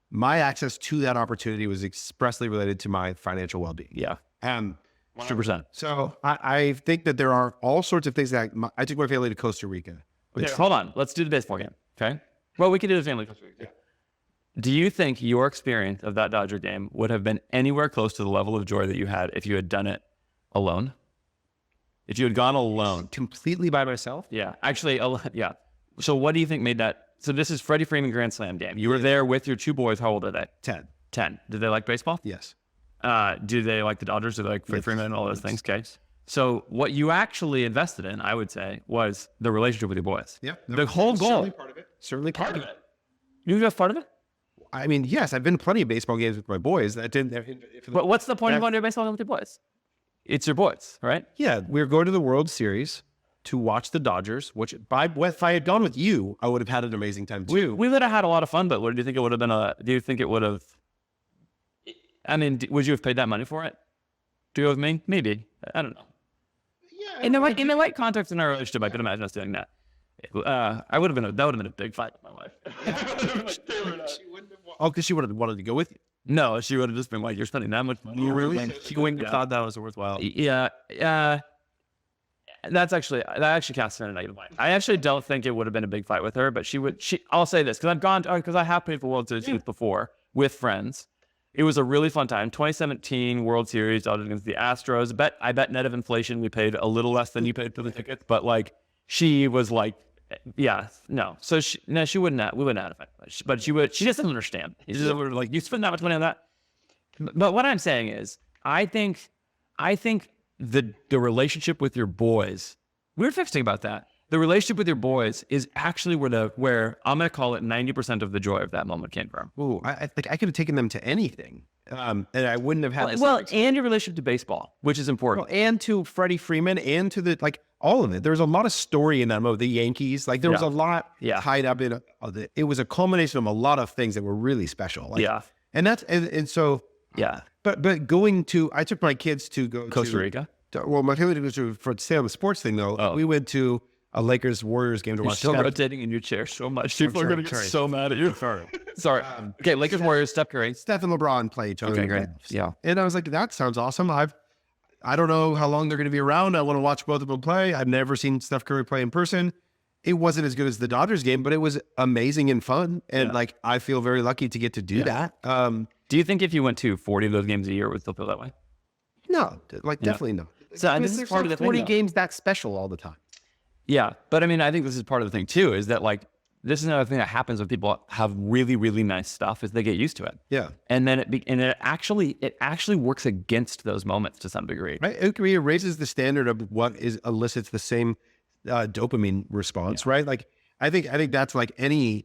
my access to that opportunity was expressly related to my financial well-being. Yeah. 100%. So I think that there are all sorts of things that I took my family to Costa Rica. Okay, hold on. Let's do the baseball game. Okay. Well, we can do the family. Yeah. Do you think your experience of that Dodger game would have been anywhere close to the level of joy that you had if you had done it alone? If you had gone alone? Completely by myself? Yeah. Actually, yeah. So what do you think made that? So this is Freddie Freeman Grand Slam game. You were there with your 2 boys. How old are they? 10. 10. Did they like baseball? Yes. Do they like the Dodgers? Do they like Freddie Freeman and all those things? Okay. So what you actually invested in, I would say, was the relationship with your boys. Yeah. The whole goal. Certainly part of it. Certainly part of it. You were part of it? I mean, yes, I've been to plenty of baseball games with my boys. That didn't. But what's the point of going to a baseball game with your boys? It's your boys, right? Yeah, we're going to the World Series to watch the Dodgers. Which, if I had gone with you, I would have had an amazing time too. We would have had a lot of fun. But what do you think it would have been? Do you think it would have? I mean, would you have paid that money for it? Do you know what I mean? Maybe. I don't know. Yeah. In the right context in our relationship, I could imagine us doing that. That would have been a big fight with my wife. Because she would have wanted to go with you. No, she would have just been like, "You're spending that much money." Really? She wouldn't have thought that was worthwhile. Yeah. That actually casts in a negative light. I actually don't think it would have been a big fight with her, but I'll say this because I have played for World Series before with friends. It was a really fun time. 2017 World Series, Dodgers against the Astros. I bet net of inflation, we paid a little less than you paid for the tickets. But like, she was like, yeah, no. So she wouldn't have. We wouldn't have a fight. But she would. She just doesn't understand. She just would like, you spend that much money on that. But what I'm saying is, I think the relationship with your boys. We were texting about that. The relationship with your boys is actually where I'm going to call it 90% of the joy of that moment came from. Ooh, I think I could have taken them to anything, and I wouldn't have had. And your relationship to baseball, which is important, and to Freddie Freeman, and to all of it. There was a lot of story in that movie. The Yankees, there was a lot tied up in it. It was a culmination of a lot of things that were really special. And that's and so yeah. But I took my kids to go Costa Rica. Well, my family was to stay on the sports thing though. Oh. We went to a Lakers-Warriors game to watch. You're still rotating in your chair so much. People are going to get so mad at you. Sorry. Okay, Lakers-Warriors, Steph Curry. Steph and LeBron play each other. Okay, great. Yeah. And I was like, that sounds awesome. I don't know how long they're going to be around. I want to watch both of them play. I've never seen Steph Curry play in person. It wasn't as good as the Dodgers game, but it was amazing and fun. And I feel very lucky to get to do that. Do you think if you went to 40 of those games a year, it would still feel that way? No, definitely no. So this is part of the 40 thing, games that special all the time. Yeah, but I mean, I think this is part of the thing too, is that this is another thing that happens when people have really, really nice stuff is they get used to it. Yeah. And then it actually works against those moments to some degree. Right. It raises the standard of what elicits the same dopamine response, right? Like, I think that's like any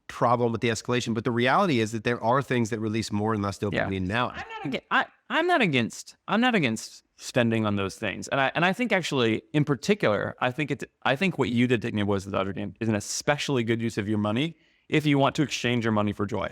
problem with the escalation, but the reality is that there are things that release more and less dopamine now. I'm not against spending on those things, and I think actually, in particular, I think what you did taking your boys to the Dodger game is an especially good use of your money if you want to exchange your money for joy.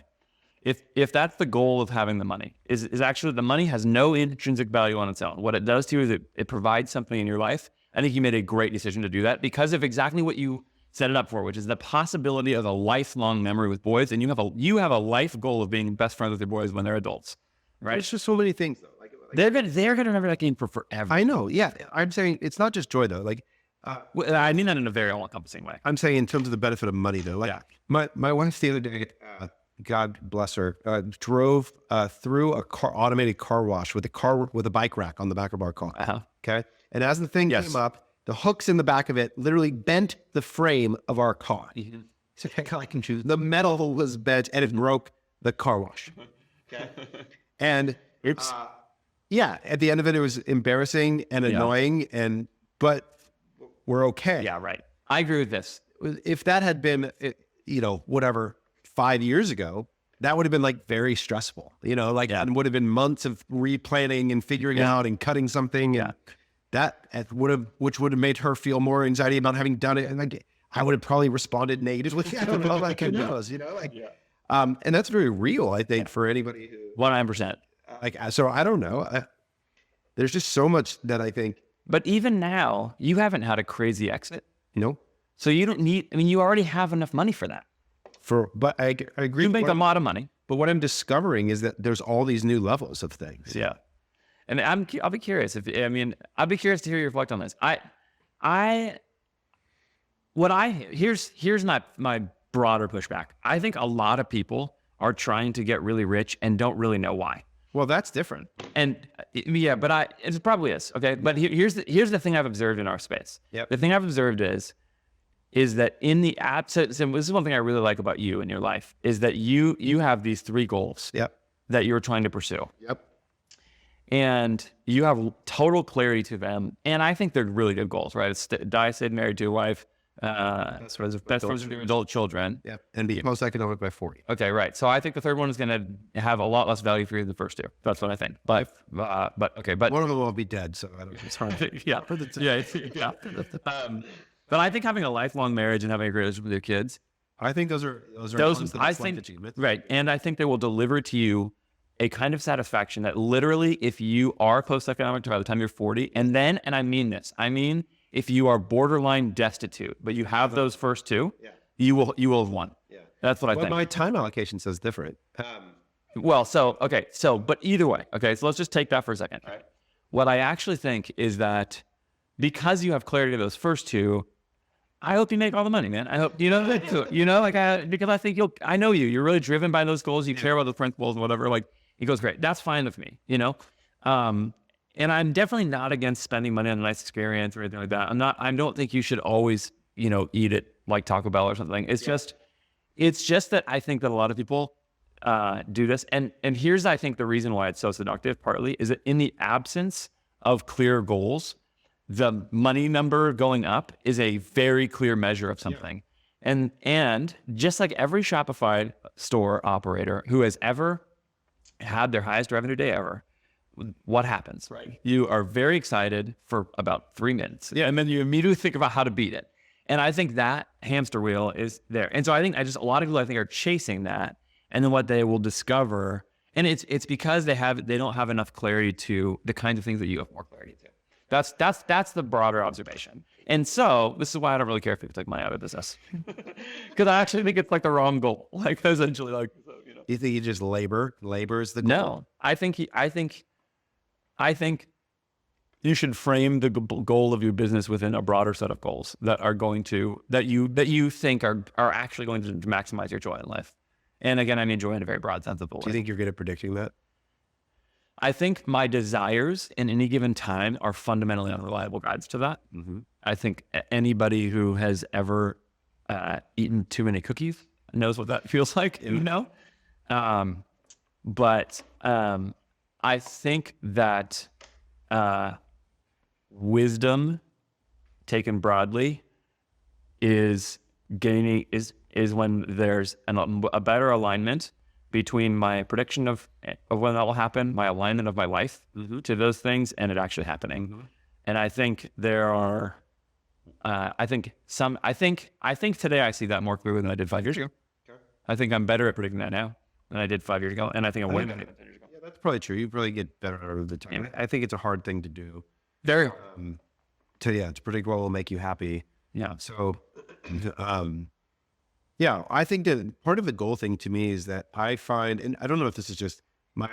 If that's the goal of having the money, is actually the money has no intrinsic value on its own. What it does to you is it provides something in your life. I think you made a great decision to do that because of exactly what you set it up for, which is the possibility of a lifelong memory with boys, and you have a life goal of being best friends with your boys when they're adults, right? It's just so many things though. They're gonna remember that game for forever. I know. Yeah, I'm saying it's not just joy though. I mean that in a very all-encompassing way. I'm saying in terms of the benefit of money though. My wife the other day, God bless her, drove through a automated car wash with a bike rack on the back of our car. Uh-huh. Okay, and as the thing came up, the hooks in the back of it literally bent the frame of our car. Mm-hmm. So I can choose. The metal was bent and it broke the car wash. Okay, and oops. At the end of it, it was embarrassing and annoying, but we're okay. Yeah, right. I agree with this. If that had been, 5 years ago, that would have been like very stressful, and would have been months of replanning and figuring out and cutting something. And which would have made her feel more anxiety about having done it. And like, I would have probably responded negatively. I don't know, like who knows, and that's very real, I think, for anybody who 100%. So I don't know. There's just so much that I think. But even now, you haven't had a crazy exit. So you don't need, you already have enough money for that. But I agree. You make a lot of money. But what I'm discovering is that there's all these new levels of things. Yeah. And I'll be curious I'll be curious to hear you reflect on this. Here's my broader pushback. I think a lot of people are trying to get really rich and don't really know why. Well, that's different. And but it probably is. Okay. But here's the thing I've observed in our space. Yep. The thing I've observed is that in the absence, so this is one thing I really like about you in your life, is that you have these 3 goals that you're trying to pursue. Yep. And you have total clarity to them. And I think they're really good goals, right? It's die, stay married to a wife, best friends with your adult children. Yep. And be most economic by 40. Okay, right. So I think the third one is going to have a lot less value for you than the first 2. That's what I think. But one of them will be dead, so I don't. It's hard. Yeah. But I think having a lifelong marriage and having a great relationship with your kids, I think those are I think right, and I think they will deliver to you a kind of satisfaction that literally, if you are post-economic by the time you're 40, and I mean this, if you are borderline destitute, but you have those first 2, you will have won. Yeah. That's what I think. My time allocation says different. But either way, so let's just take that for a second. Right. What I actually think is that because you have clarity of those first 2, I hope you make all the money, man. I hope, because I think I know you're really driven by those goals. You care about the principles and whatever. Like, it goes great. That's fine with me, and I'm definitely not against spending money on a nice experience or anything like that. I don't think you should always, eat it like Taco Bell or something. It's just that I think that a lot of people do this. And here's, I think, the reason why it's so seductive partly is that in the absence of clear goals, the money number going up is a very clear measure of something. Yeah. And just like every Shopify store operator who has ever had their highest revenue day ever, what happens? Right. You are very excited for about 3 minutes. Yeah. And then you immediately think about how to beat it. And I think that hamster wheel is there. And so I think a lot of people, I think, are chasing that. And then what they will discover, and it's because they don't have enough clarity to the kinds of things that you have more clarity to. That's the broader observation. And so this is why I don't really care if people take money out of business, because I actually think it's like the wrong goal. Like, essentially, like, you think you just labor is the goal? No, I think you should frame the goal of your business within a broader set of goals that are going to that you think are actually going to maximize your joy in life. And again, I mean joy in a very broad sense of the word. Do you think you're good at predicting that? I think my desires in any given time are fundamentally unreliable guides to that. Mm-hmm. I think anybody who has ever eaten too many cookies knows what that feels like, But I think that wisdom, taken broadly, is when there's a better alignment between my prediction of when that will happen, my alignment of my life to those things, and it actually happening. Mm-hmm. And I think there are, I think today I see that more clearly than I did 5 years ago. Sure. I think I'm better at predicting that now than I did 5 years ago, and I think I'm way better than 10 years ago. Yeah, that's probably true. You probably get better over the time. Yeah. I think it's a hard thing to do. Very hard. To predict what will make you happy. Yeah. So, yeah, I think that part of the goal thing to me is that I find, and I don't know if this is just my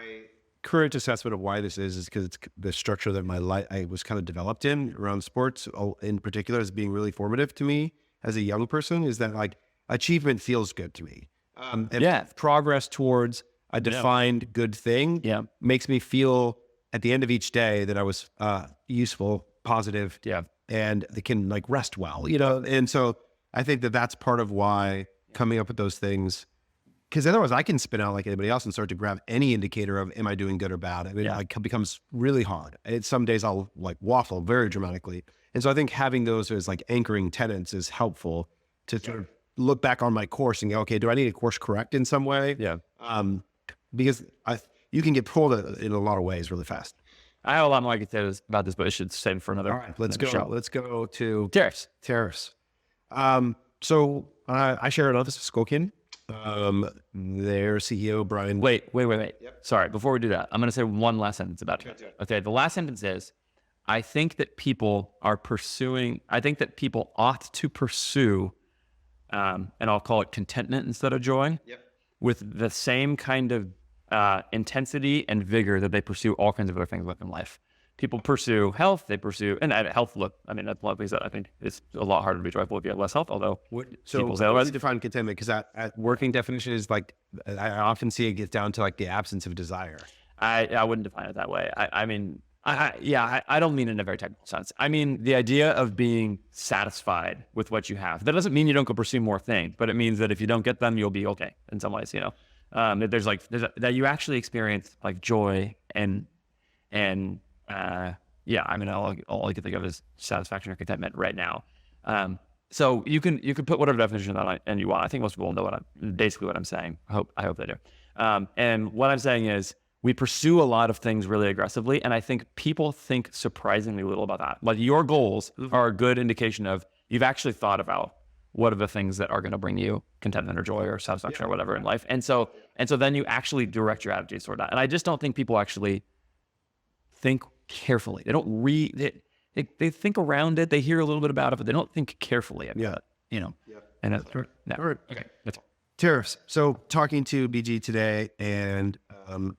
current assessment of why this is because it's the structure that my life I was kind of developed in around sports in particular as being really formative to me as a young person, is that like achievement feels good to me. And progress towards a defined good thing makes me feel at the end of each day that I was useful, positive, and they can like rest well, and so I think that that's part of why coming up with those things, because otherwise I can spin out like anybody else and start to grab any indicator of am I doing good or bad. I mean, it becomes really hard. Some days I'll like waffle very dramatically. And so I think having those as like anchoring tenets is helpful to sort of look back on my course and go, okay, do I need to course correct in some way? Yeah. Because you can get pulled in a lot of ways really fast. I have a lot more I could say about this, but it should save for another. All right, let's go. show. Let's go to Tariffs. So I share an office with Skokin. Their CEO, Brian. Wait. Yep. Sorry, before we do that, I'm going to say one last sentence about it. Okay, the last sentence is, I think that people ought to pursue, and I'll call it contentment instead of joy, with the same kind of intensity and vigor that they pursue all kinds of other things in life. People pursue health, and health, that's one place that I think it's a lot harder to be joyful if you have less health, although people say otherwise. Define contentment, because that working definition is like, I often see it gets down to like the absence of desire. I wouldn't define it that way. I don't mean it in a very technical sense. I mean the idea of being satisfied with what you have. That doesn't mean you don't go pursue more things, but it means that if you don't get them, you'll be okay in some ways, that you actually experience like joy and all I can think of is satisfaction or contentment right now. So you can put whatever definition that you want. I think most people know basically what I'm saying. I hope they do. And what I'm saying is we pursue a lot of things really aggressively, and I think people think surprisingly little about that. Like your goals are a good indication of you've actually thought about what are the things that are going to bring you contentment or joy or satisfaction or whatever in life. And so then you actually direct your attitudes toward that. And I just don't think people actually think carefully. They don't they think around it. They hear a little bit about it, but they don't think carefully about it, And that's All right. Okay. That's all. Tariffs. So talking to BG today, and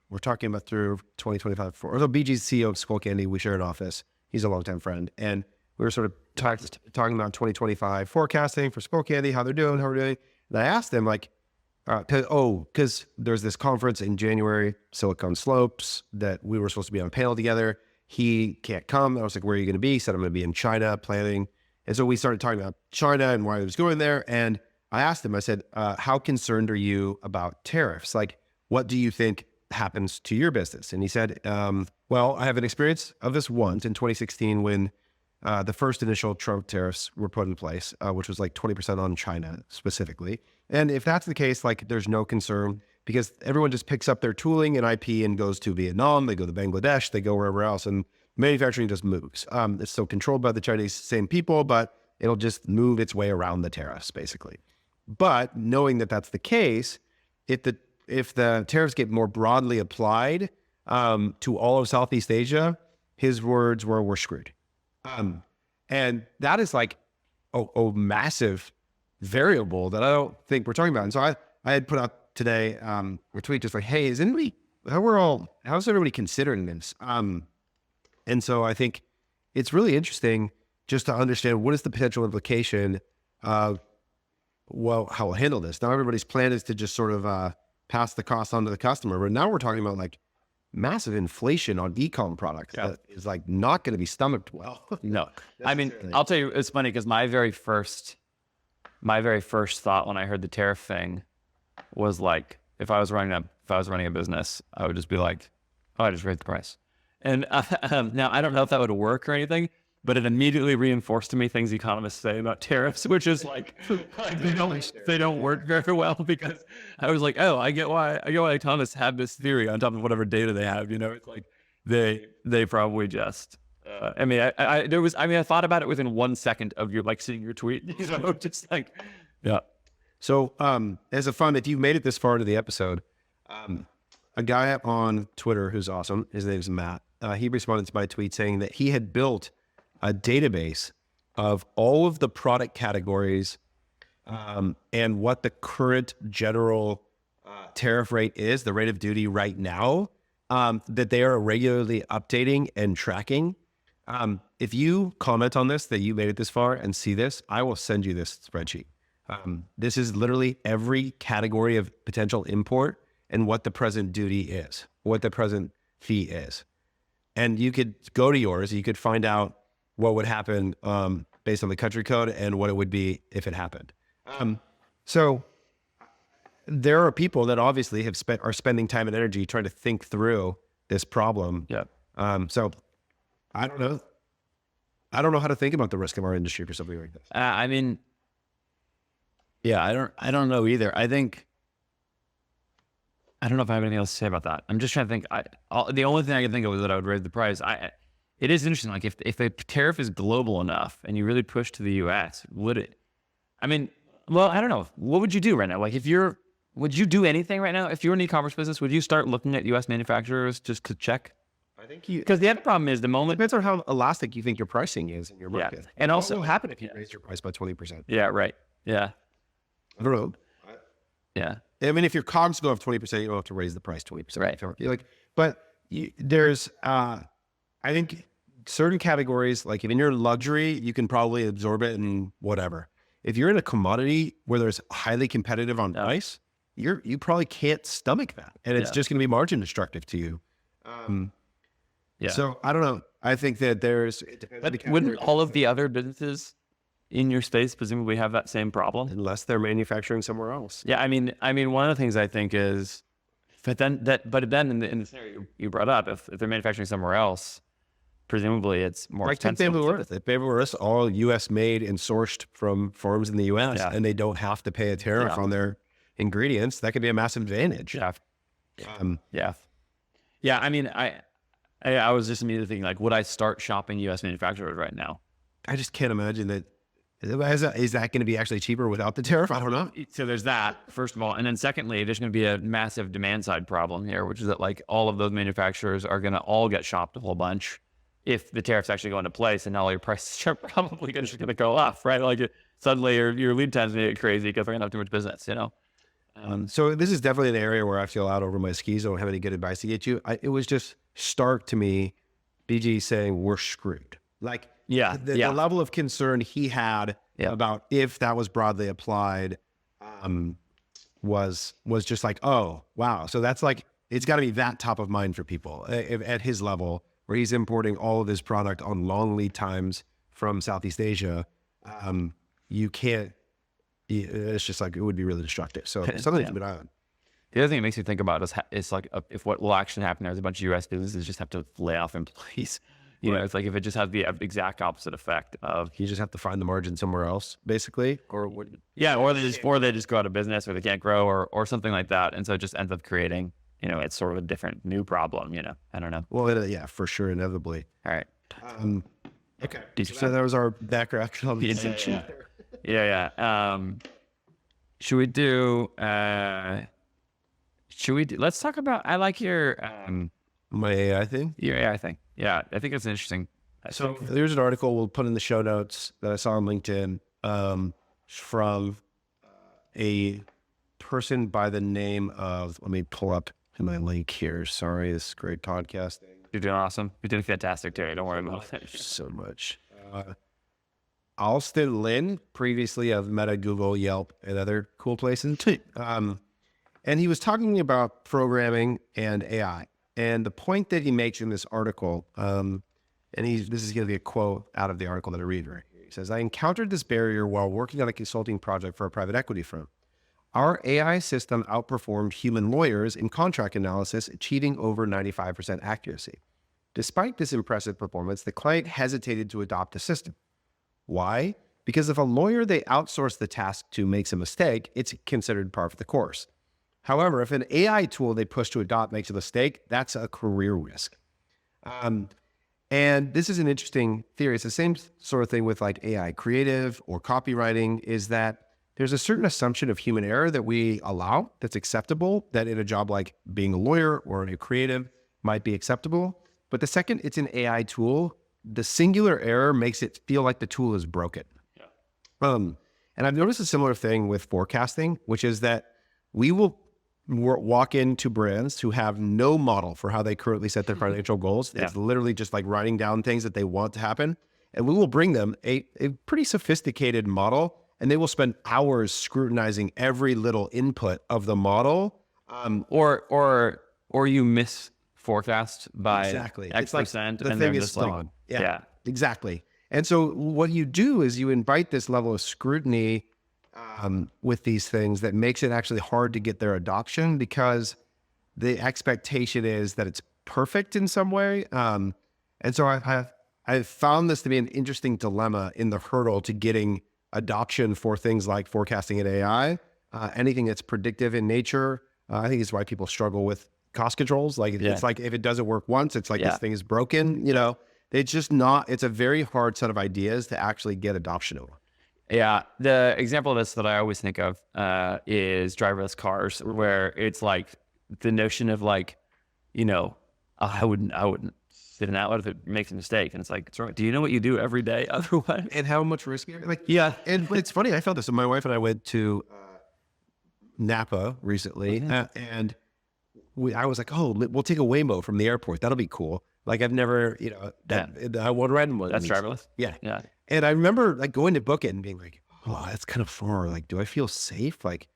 we're talking about through 2025. So BG's CEO of Skull Candy, we share an office. He's a longtime friend, and we were sort of talking about 2025 forecasting for Skull Candy, how we're doing. And I asked them because there's this conference in January, Silicon Slopes, that we were supposed to be on a panel together. He can't come. I was like, where are you going to be? He said, I'm going to be in China planning. And so we started talking about China and why he was going there. And I asked him, I said, how concerned are you about tariffs? Like, what do you think happens to your business? And he said, well, I have an experience of this once in 2016 when the first initial Trump tariffs were put in place, which was like 20% on China specifically. And if that's the case, like there's no concern because everyone just picks up their tooling and IP and goes to Vietnam, they go to Bangladesh, they go wherever else, and manufacturing just moves. It's still controlled by the Chinese same people, but it'll just move its way around the tariffs basically. But knowing that that's the case, if the tariffs get more broadly applied to all of Southeast Asia, his words were, we're screwed. And that is like a massive variable that I don't think we're talking about. And so I had put out today a tweet just like, hey, how's everybody considering this? And so I think it's really interesting just to understand what is the potential implication of, well, how we'll handle this. Now everybody's plan is to just sort of pass the cost on to the customer, but now we're talking about like massive inflation on e-com products that is like not going to be stomached well. No, I mean, I'll tell you, it's funny because my very first thought when I heard the tariff thing was like, if I was running a business, I would just be like, oh, I just raised the price. And now I don't know if that would work or anything, but it immediately reinforced to me things economists say about tariffs, which is like they don't work very well, because I was like, oh, I get why economists have this theory on top of whatever data they have. It's like they probably just. I thought about it within 1 second of your seeing your tweet. Just like, yeah. So as a fun, if you made it this far into the episode, a guy on Twitter who's awesome, his name's Matt. He responded to my tweet saying that he had built a database of all of the product categories and what the current general tariff rate is, the rate of duty right now, that they are regularly updating and tracking. If you comment on this, that you made it this far and see this, I will send you this spreadsheet. This is literally every category of potential import and what the present duty is, what the present fee is. And you could go to yours, you could find out what would happen based on the country code and what it would be if it happened. So there are people that obviously are spending time and energy trying to think through this problem. Yeah. So I don't know. I don't know how to think about the risk of our industry for something like this. I mean, Yeah, I don't know either. I don't know if I have anything else to say about that. I'm just trying to think. The only thing I can think of is that I would raise the price. It is interesting. Like if the tariff is global enough and you really push to the U.S., would it? I mean, well, I don't know. What would you do right now? Like would you do anything right now? If you're an e-commerce business, would you start looking at U.S. manufacturers just to check? I think Because the other problem is the moment. depends on how elastic you think your pricing is in your Yeah, market. and also what will happen if you raise your price by 20%? Yeah, right. Yeah, I don't know. yeah, I mean, if your COGS go up 20%, you don't have to raise the price 20%. Right. You're like, but there's, I think certain categories, like if in your luxury, you can probably absorb it and whatever. If you're in a commodity where there's highly competitive on price, you probably can't stomach that, and it's just going to be margin destructive to you. yeah. So I don't know. I think that it depends on the But wouldn't category. all of the other businesses in your space presumably have that same problem? Unless they're manufacturing somewhere else. Yeah, I mean, one of the things I think is, but then in the scenario you brought up, if they're manufacturing somewhere else, presumably it's more Like expensive. Bamboo Earth. If Bamboo Earth all U.S. made and sourced from farms in the U.S. and they don't have to pay a tariff on their ingredients, that could be a massive advantage. Yeah, yeah. I mean, I was just immediately thinking, like, would I start shopping U.S. manufacturers right now? I just can't imagine that. Is that going to be actually cheaper without the tariff? I don't know. So there's that, first of all. And then secondly, there's going to be a massive demand side problem here, which is that like all of those manufacturers are going to all get shopped a whole bunch if the tariffs actually go into place, and all your prices are probably just going to go up, right? Like suddenly your lead times may get crazy because we're going to have too much business, you know? So this is definitely an area where I feel out over my skis. I don't have any good advice to get you. It was just stark to me, BG saying we're screwed. Like, the level of concern he had about if that was broadly applied was just like, oh, wow. So that's like, it's got to be that top of mind for people at his level, where he's importing all of his product on long lead times from Southeast Asia. You can't, it's just like, it would be really destructive. So something to keep an eye on. The other thing it makes me think about is like if what will actually happen there is a bunch of U.S. businesses just have to lay off employees. You know, it's like if it just has the exact opposite effect of You just have to find the margin somewhere else, basically. or they just go out of business, or they can't grow, or something like that, and so it just ends up creating, you know, it's sort of a different new problem. You know, I don't know. Well, yeah, for sure, inevitably. All right. Okay. Did you So that was our background. Yeah. Should we do? Let's talk about. I like your My AI thing. your AI thing. Yeah, I think it's interesting. So there's an article we'll put in the show notes that I saw on LinkedIn from a person by the name of, let me pull up my link here. Sorry, this is great podcasting. You're doing awesome. You're doing fantastic, Terry. Don't worry about it. So much. Alston Lin, previously of Meta, Google, Yelp, and other cool places. And he was talking about programming and AI. And the point that he makes in this article, this is going to be a quote out of the article that I read right here. He says, I encountered this barrier while working on a consulting project for a private equity firm. Our AI system outperformed human lawyers in contract analysis, achieving over 95% accuracy. Despite this impressive performance, the client hesitated to adopt the system. Why? Because if a lawyer they outsource the task to makes a mistake, it's considered par for the course. However, if an AI tool they push to adopt makes a mistake, that's a career risk. And this is an interesting theory. It's the same sort of thing with like AI creative or copywriting, is that there's a certain assumption of human error that we allow that's acceptable, that in a job like being a lawyer or in a creative might be acceptable. But the second it's an AI tool, the singular error makes it feel like the tool is broken. And I've noticed a similar thing with forecasting, which is that we will walk into brands who have no model for how they currently set their financial goals. It's literally just like writing down things that they want to happen. And we will bring them a pretty sophisticated model, and they will spend hours scrutinizing every little input of the model. Or you miss forecast by Exactly. X It's like percent, the and thing they're is just like, gone. Yeah, exactly. And so what you do is you invite this level of scrutiny with these things that makes it actually hard to get their adoption, because the expectation is that it's perfect in some way. And so I've found this to be an interesting dilemma in the hurdle to getting adoption for things like forecasting and AI, anything that's predictive in nature. I think it's why people struggle with cost controls. Like it's like if it doesn't work once, it's like this thing is broken. You know, it's just not. It's a very hard set of ideas to actually get adoption over. Yeah, the example of this that I always think of is driverless cars, where it's like the notion of like, you know, I wouldn't sit in that if it makes a mistake, and it's like, do you know what you do every day otherwise? And how much riskier? Like, Yeah, and it's funny. I felt this. My wife and I went to Napa recently, and I was like, oh, we'll take a Waymo from the airport. That'll be cool. Like I've never, you know, I won't ride one. That's driverless. Yeah. Yeah. And I remember like going to book it and being like, oh, that's kind of far. Like, do I feel safe? Like,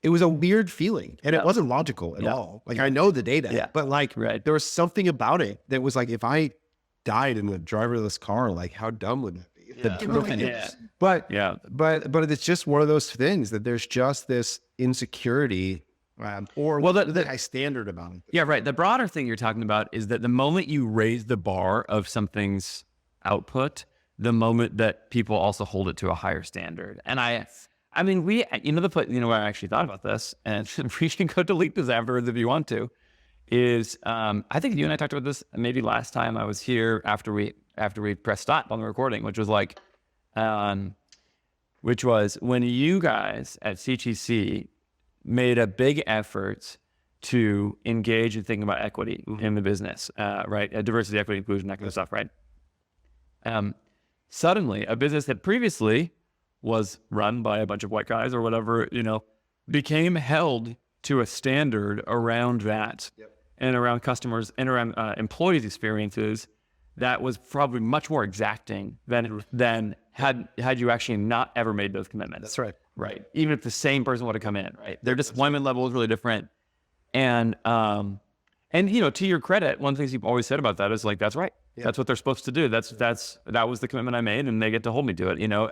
it was a weird feeling, and it wasn't logical at all. Like I know the data, but like there was something about it that was like, if I died in a driverless car, like how dumb would that be? But it's just one of those things that there's just this insecurity or the high standard about it. Yeah, right. The broader thing you're talking about is that the moment you raise the bar of something's output, the moment that people also hold it to a higher standard. And I mean, where I actually thought about this, and we can go delete this afterwards if you want to, is I think you and I talked about this maybe last time I was here after we pressed stop on the recording, which was like, which was when you guys at CTC made a big effort to engage in thinking about equity in the business, right? Diversity, equity, inclusion, that kind of stuff, right? Suddenly, a business that previously was run by a bunch of white guys or whatever, you know, became held to a standard around that and around customers and around employees' experiences that was probably much more exacting than had you actually not ever made those commitments. That's right. Right. Even if the same person would have come in, right? Their disappointment level is really different. And you know, to your credit, one of the things you've always said about that is like, that's right. Yeah. That's what they're supposed to do. That was the commitment I made, and they get to hold me to it, you know?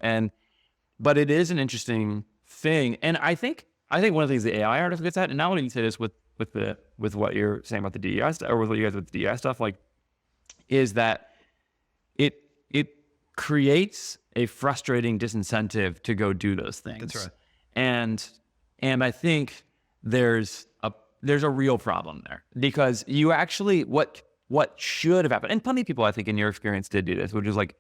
But it is an interesting thing. And I think one of the things the AI article gets at, and not only you say this with what you're saying about the DEI stuff, or with what you guys with the DEI stuff, like, is that it creates a frustrating disincentive to go do those things. That's right. And I think there's a real problem there, because you actually, what should have happened, and plenty of people I think in your experience did do this, which is like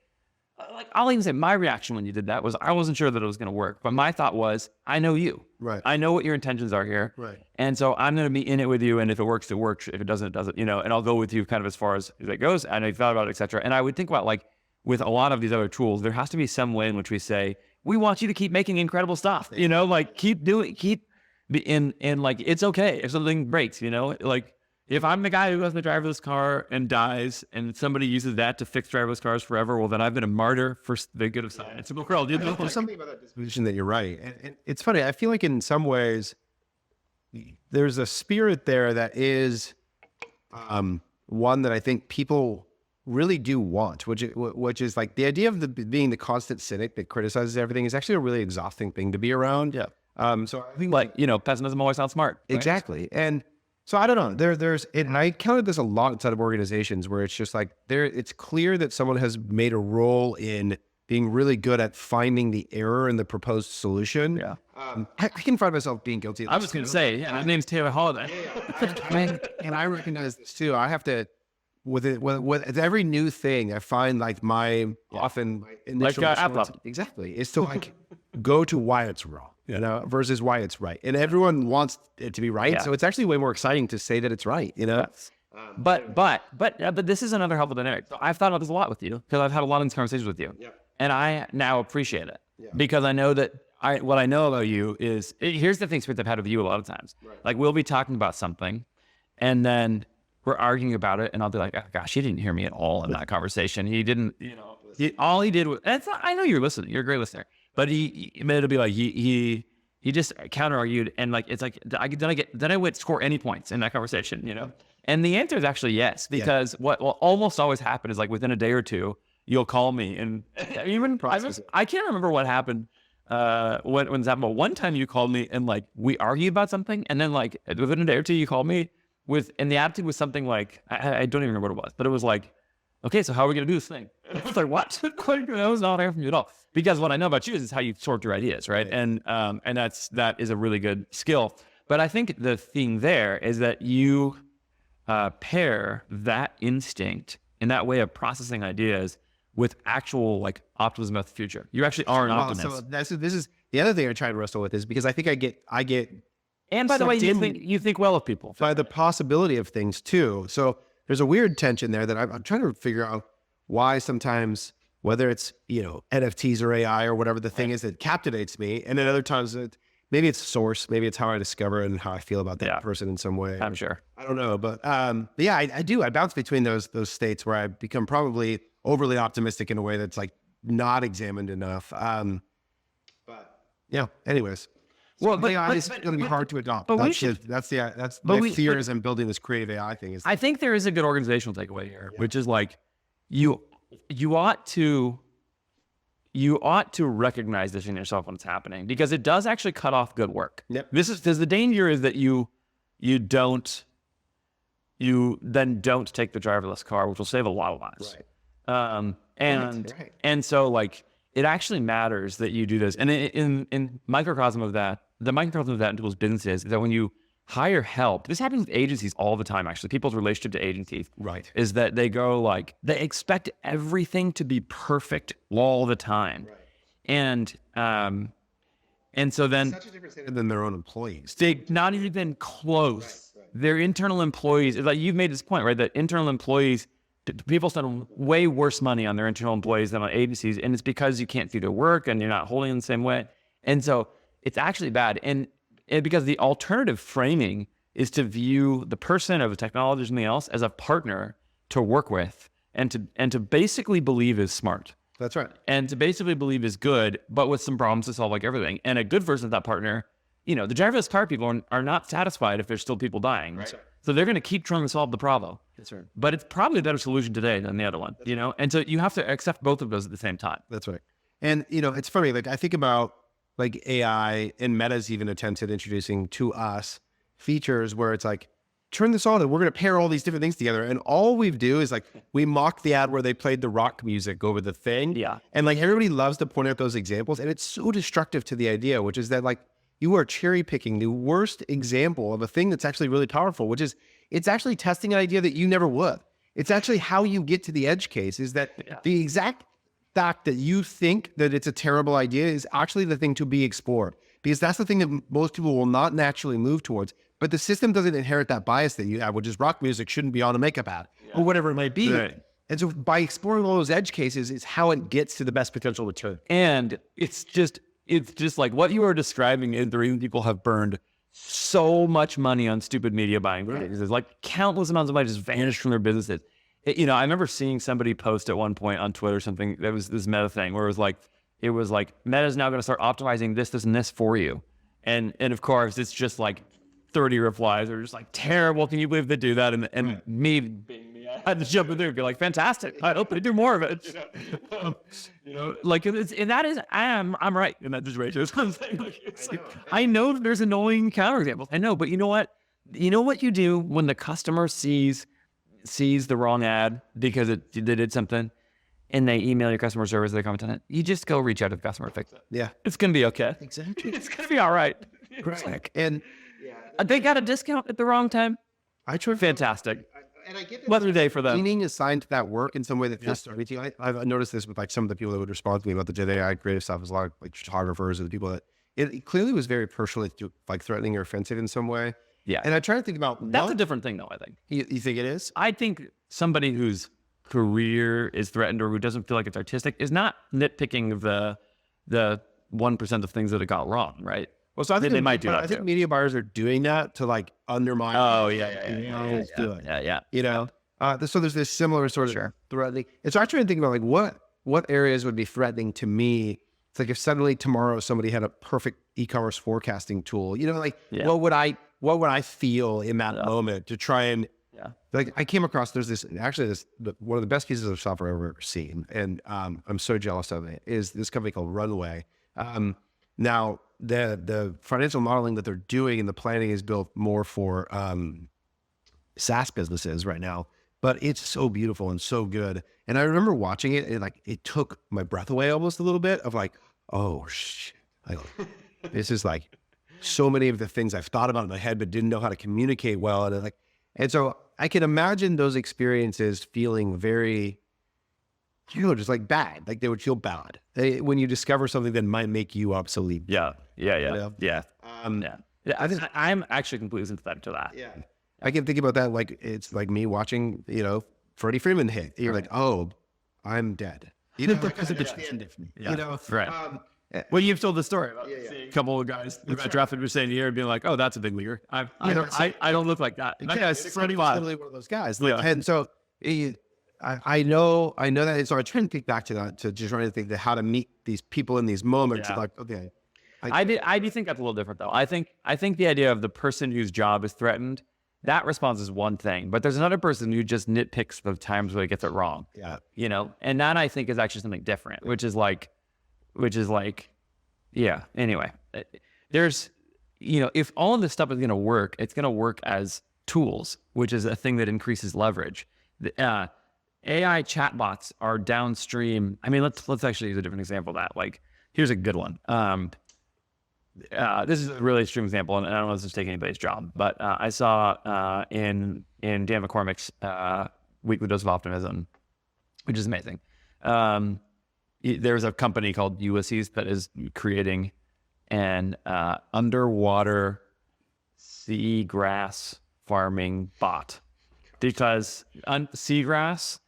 I'll even say my reaction when you did that was I wasn't sure that it was going to work, but my thought was, I know you, right? I know what your intentions are here, right? And so I'm going to be in it with you, and if it works, it works. If it doesn't, it doesn't, you know. And I'll go with you kind of as far as it goes. I know you thought about it, etc. And I would think about, like, with a lot of these other tools, there has to be some way in which we say, we want you to keep making incredible stuff, you know, like keep like, it's okay if something breaks, you know, like if I'm the guy who goes in the driverless car and dies and somebody uses that to fix driverless cars forever, well, then I've been a martyr for the good of science in the world. You know? There's something about that disposition that you're right. And it's funny. I feel like in some ways there's a spirit there that is one that I think people really do want, which is like the idea of being the constant cynic that criticizes everything is actually a really exhausting thing to be around. Yeah. So I think, like, you know, pessimism always sounds smart. Right? Exactly. And so I don't know. And I counted this a lot inside of organizations where it's just like it's clear that someone has made a role in being really good at finding the error in the proposed solution. Yeah. I can find myself being guilty of this. I was going to say, my name's Taylor Holiday. And I recognize this too. I have to, with every new thing, I find like my initial response, exactly, is to like go to why it's wrong, you know, versus why it's right. And everyone wants it to be right, so it's actually way more exciting to say that it's right, you know. But this is another helpful dynamic. So I've thought about this a lot with you, because I've had a lot of these conversations with you, and I now appreciate it because I know that what I know about you is, here's the thing I've had with you a lot of times. Right. Like, we'll be talking about something, and then we're arguing about it, and I'll be like, oh, gosh, he didn't hear me at all in that conversation. He didn't, you know, all he did was, I know you're listening. You're a great listener. But it'll be like, he just counter-argued, and like, it's like, did I score any points in that conversation, you know? And the answer is actually yes, because what will almost always happen is, like, within a day or two, you'll call me, and even, I can't remember what happened when this happened, but one time you called me, and like, we argued about something, and then like, within a day or two, you called me, and the attitude was something like, I don't even remember what it was, but it was like, okay, so how are we going to do this thing? I was like, what? Like, that was not there from you at all. Because what I know about you is how you sort your ideas, right? And that is a really good skill. But I think the thing there is that you pair that instinct and that way of processing ideas with actual like optimism about the future. You actually are an optimist. So this is the other thing I try to wrestle with, is because I think I get And by the way, sucked you think well of people. by the possibility of things too. So there's a weird tension there that I'm trying to figure out why sometimes, whether it's, NFTs or AI or whatever the thing is that captivates me. And then other times maybe it's source, maybe it's how I discover and how I feel about that person in some way. I'm sure. I don't know. But yeah, I do. I bounce between those states where I become probably overly optimistic in a way that's like not examined enough. But yeah, anyways. Well, but AI is going to be hard to adopt. But that's my fear as I'm building this creative AI thing. I think there is a good organizational takeaway here, which is like you ought to recognize this in yourself when it's happening, because it does actually cut off good work. Yep. Because the danger is that you then don't take the driverless car, which will save a lot of lives. Right. And so like it actually matters that you do this. And in microcosm of that, the microcosm of that in people's businesses is that when you hire help, this happens with agencies all the time, actually, people's relationship to agencies. Right. Is that they go like, they expect everything to be perfect all the time. Right. And so then Such a different standard than their own employees. they not even close. Right. Their internal employees, like you've made this point, right? That internal employees, people spend way worse money on their internal employees than on agencies. And it's because you can't do their work and you're not holding in the same way. And so it's actually bad. And because the alternative framing is to view the person or the technology or something else as a partner to work with and to basically believe is smart. That's right. And to basically believe is good, but with some problems to solve like everything. And a good version of that partner, the driverless car people are not satisfied if there's still people dying. Right. So they're going to keep trying to solve the problem. That's right. But it's probably a better solution today than the other one, And so you have to accept both of those at the same time. That's right. And, it's funny, like I think about like AI, and Meta's even attempted introducing to us features where it's like, turn this on and we're going to pair all these different things together. And all we do is like, we mock the ad where they played the rock music over the thing. Yeah. And like everybody loves to point out those examples. And it's so destructive to the idea, which is that like you are cherry picking the worst example of a thing that's actually really powerful, which is it's actually testing an idea that you never would. It's actually how you get to the edge case, is that the exact fact that you think that it's a terrible idea is actually the thing to be explored, because that's the thing that most people will not naturally move towards. But the system doesn't inherit that bias that you have, which is rock music shouldn't be on a makeup ad or whatever it might be. Right. And so by exploring all those edge cases is how it gets to the best potential return. And it's just like what you are describing is the reason people have burned so much money on stupid media buying. Right. It's like countless amounts of money just vanished from their businesses. I remember seeing somebody post at one point on Twitter something that was this Meta thing where it was like Meta's now going to start optimizing this, and this for you. And of course it's just like 30 replies are just like, terrible. Can you believe they do that? And me being me, I had to jump in there and be like, fantastic. I hope they do more of it. Like I'm right in that situation. I know that there's annoying counterexamples. I know, but you know what? You know what you do when the customer sees the wrong ad because they did something, and they email your customer service, they comment on it, you just go reach out to the customer and fix it. Yeah. It's going to be okay. Exactly. It's going to be all right. Right. And they got a discount at the wrong time. I try. Fantastic. And I get that Weather day for them. meaning assigned to that work in some way that feels starting to. I've noticed this with like some of the people that would respond to me about the Gen AI creative stuff. Is a lot of like photographers or the people that it clearly was very personally like threatening or offensive in some way. Yeah. And I try to think about that's a different thing though, I think. You think it is? I think somebody whose career is threatened or who doesn't feel like it's artistic is not nitpicking the 1% of things that it got wrong, right? Well, so I think they might do that. I think media buyers are doing that to like undermine. Oh yeah. So there's this similar sort of threatening. And so I try to think about like what areas would be threatening to me. It's like if suddenly tomorrow somebody had a perfect e-commerce forecasting tool, what would I feel in that moment to try and like I came across there's one of the best pieces of software I've ever seen, and I'm so jealous of it, is this company called Runway. Now the financial modeling that they're doing and the planning is built more for SaaS businesses right now, but it's so beautiful and so good. And I remember watching it, and like it took my breath away almost a little bit of like, oh shit, like, this is like so many of the things I've thought about in my head but didn't know how to communicate well, and so I can imagine those experiences feeling very, just like bad, like they would feel bad when you discover something that might make you obsolete. Yeah. know? Yeah. I think I'm actually completely sympathetic to that. Yeah. I can think about that like it's like me watching, Freddie Freeman hit. You're like, oh, I'm dead. Because it's the end of me. Right. Well, you've told the story about seeing a couple of guys who got drafted for saying here and being like, "Oh, that's a big leaguer." I don't look like that. That guy's Freddie was literally one of those guys. Yeah. And so I know that. And so I try to think back to that, to just trying to think that how to meet these people in these moments. Yeah. Like, okay, I do think that's a little different though. I think the idea of the person whose job is threatened, that response is one thing, but there's another person who just nitpicks the times where he gets it wrong. Yeah. And that I think is actually something different, which is like, yeah. Anyway, there's, if all of this stuff is going to work, it's going to work as tools, which is a thing that increases leverage. AI chatbots are downstream. I mean, let's actually use a different example of that. Like, here's a good one. This is a really extreme example, and I don't know if this is taking anybody's job, but I saw in Dan McCormick's Weekly Dose of Optimism, which is amazing. There's a company called Ulysses that is creating an underwater seagrass farming bot, because seagrass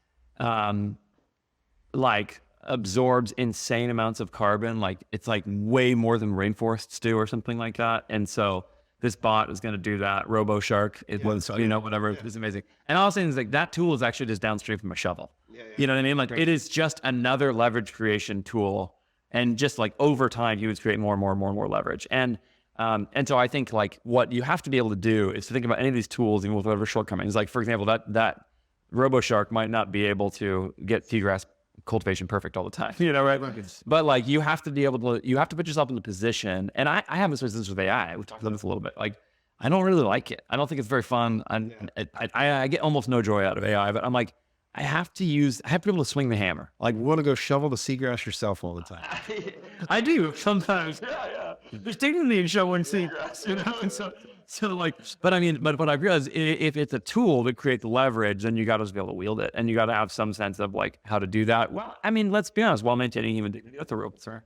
like absorbs insane amounts of carbon. Like it's like way more than rainforests do or something like that. And so this bot is going to do that. RoboShark is whatever. It's amazing. And all I'm saying is like that tool is actually just downstream from a shovel. You know what I mean? Like it is just another leverage creation tool. And just like over time, you would create more and more and more and more leverage. And so I think like what you have to be able to do is to think about any of these tools, even with whatever shortcomings. Like for example, that RoboShark might not be able to get seagrass cultivation perfect all the time, right? But like you have to be able to, you have to put yourself in the position. And I have this business with AI. We've talked about this a little bit. Like I don't really like it. I don't think it's very fun. I get almost no joy out of AI, but I'm like, I have to be able to swing the hammer. Like, you want to go shovel the seagrass yourself all the time. I do sometimes. Yeah. There's dignity in shoveling seagrass, And so like, but I mean, but what I realize, if it's a tool to create the leverage, then you got to be able to wield it, and you got to have some sense of like how to do that. Well, I mean, let's be honest, while maintaining human dignity, that's a real concern,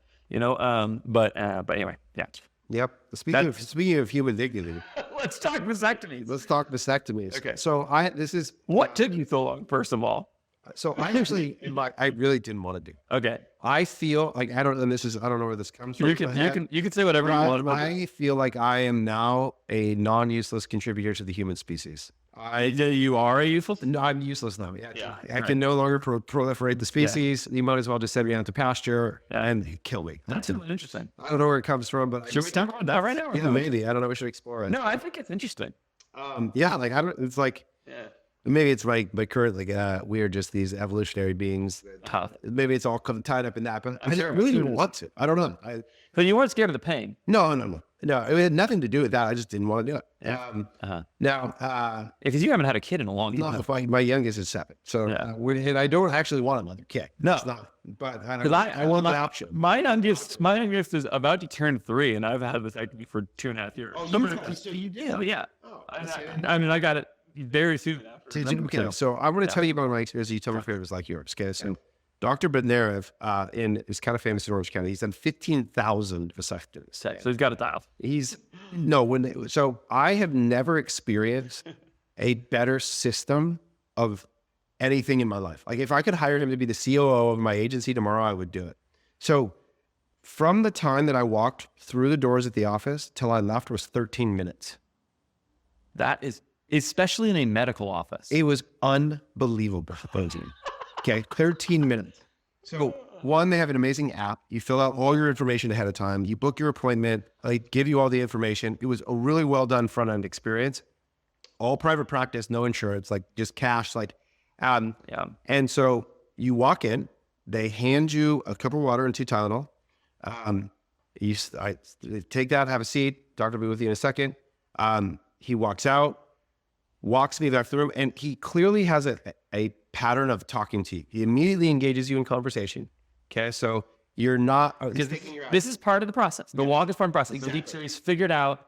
But anyway, yeah. Yep. Speaking of human dignity, let's talk vasectomies. Let's talk vasectomies. Okay. So What took you so long, first of all? So I actually, I really didn't want to do. Okay. I feel like I don't know where this comes from. You can say whatever you want about it. I feel like I am now a non-useless contributor to the human species. You are a useful. No, I'm useless now. Yeah, I can no longer proliferate the species. You might as well just send me out to pasture and kill me. That's interesting. I don't know where it comes from, but Should we talk about that right now? Yeah, maybe. I don't know. We should explore it. No, I think it's interesting. Yeah, like I don't. It's like. Yeah. Maybe it's like, but currently, we are just these evolutionary beings. Tough. Maybe it's all tied up in that, but I really didn't want to. I don't know. But you weren't scared of the pain. No. It had nothing to do with that. I just didn't want to do it. Now, because you haven't had a kid in a long time. No, my youngest is 7, so and I don't actually want another kid. No, it's not. But I want the option. My youngest is about to turn 3, and I've had vasectomy for 2.5 years. Oh, you did? Yeah. I mean, I got it very soon. Okay, so I want to tell you about my experience. You tell me if it was like yours. Okay, so Dr. Bednarev is kind of famous in Orange County. He's done 15,000 vasectomies. So he's got it dialed. So I have never experienced a better system of anything in my life. Like if I could hire him to be the COO of my agency tomorrow, I would do it. So from the time that I walked through the doors at the office till I left was 13 minutes. That is, especially in a medical office. It was unbelievable. Okay, 13 minutes. So one, they have an amazing app. You fill out all your information ahead of time. You book your appointment. They give you all the information. It was a really well done front end experience. All private practice, no insurance, like just cash. And so you walk in. They hand you a cup of water and 2 Tylenol. You take that, have a seat. Doctor will be with you in a second. He walks out. walks me back through, and he clearly has a pattern of talking to you. He immediately engages you in conversation. Okay, so you're not this is part of the process. The walk is part of the process. Exactly. He's figured out,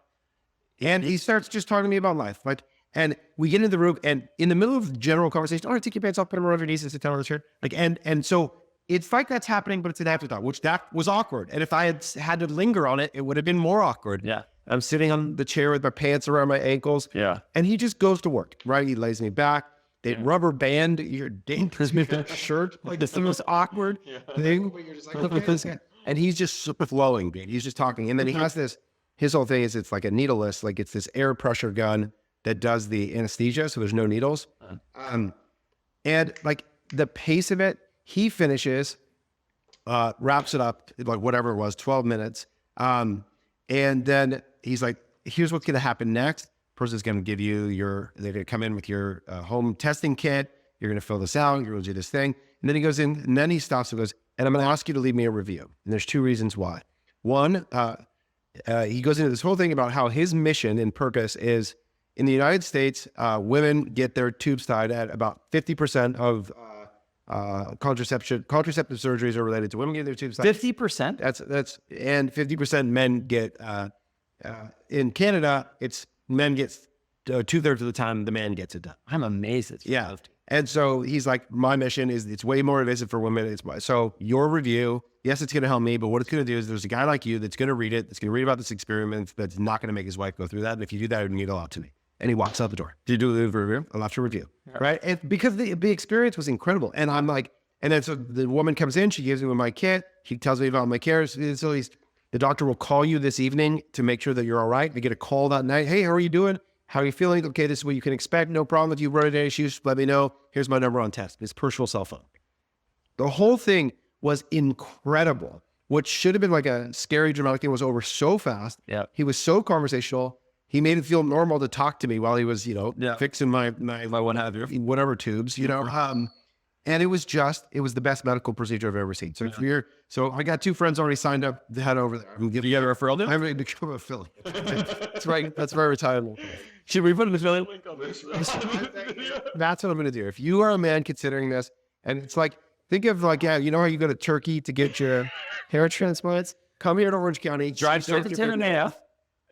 and he starts just talking to me about life. Like, and we get into the room, and in the middle of general conversation, all right, take your pants off, put them around your knees, and sit down on the chair. Like, and so it's like that's happening, but it's an afterthought, which that was awkward. And if I had to linger on it, it would have been more awkward. Yeah. I'm sitting on the chair with my pants around my ankles. Yeah. And he just goes to work, right? He lays me back. They rubber band your shirt. Like, it's the most awkward thing. You're just like, okay. And he's just flowing, dude. He's just talking. And then he has this, his whole thing is it's like a needleless, like it's this air pressure gun that does the anesthesia. So there's no needles. And like the pace of it, he finishes, wraps it up, like whatever it was, 12 minutes. And then he's like, here's what's going to happen next. Person's going to give you they're going to come in with your home testing kit. You're going to fill this out. You're going to do this thing. And then he goes in, and then he stops and goes, and I'm going to ask you to leave me a review. And there's 2 reasons why. One, he goes into this whole thing about how his mission and purpose is in the United States, women get their tubes tied at about 50% of contraceptive surgeries are related to women getting their tubes tied. 50%? That's and 50% men get, in Canada, it's men get 2/3 of the time the man gets it done. I'm amazed at you. Yeah. And so he's like, my mission is it's way more invasive for women. So your review, yes, it's going to help me, but what it's going to do is there's a guy like you that's going to read it, that's going to read about this experiment, that's not going to make his wife go through that. And if you do that, it would mean a lot to me. And he walks out the door. Did you do the review? I'll have to review. Right. And because the experience was incredible. And I'm like, and then so the woman comes in, she gives me my kit. She tells me about my care. So the doctor will call you this evening to make sure that you're all right. I get a call that night. Hey, how are you doing? How are you feeling? Okay, this is what you can expect. No problem. If you run into any issues, let me know. Here's my number on test. His personal cell phone. The whole thing was incredible. What should have been like a scary, dramatic thing was over so fast. Yeah. He was so conversational. He made it feel normal to talk to me while he was, fixing my what have you, whatever tubes, and it was the best medical procedure I've ever seen. So so I got 2 friends already signed up to head over there. I'm you got a referral deal? I'm going to become a affiliate. That's right. That's very retirement. Should we put an affiliate link on this? That's what I'm going to do. If you are a man considering this, and it's like, think of like, you know how you go to Turkey to get your hair transplants? Come here to Orange County. Drive straight to Terranea.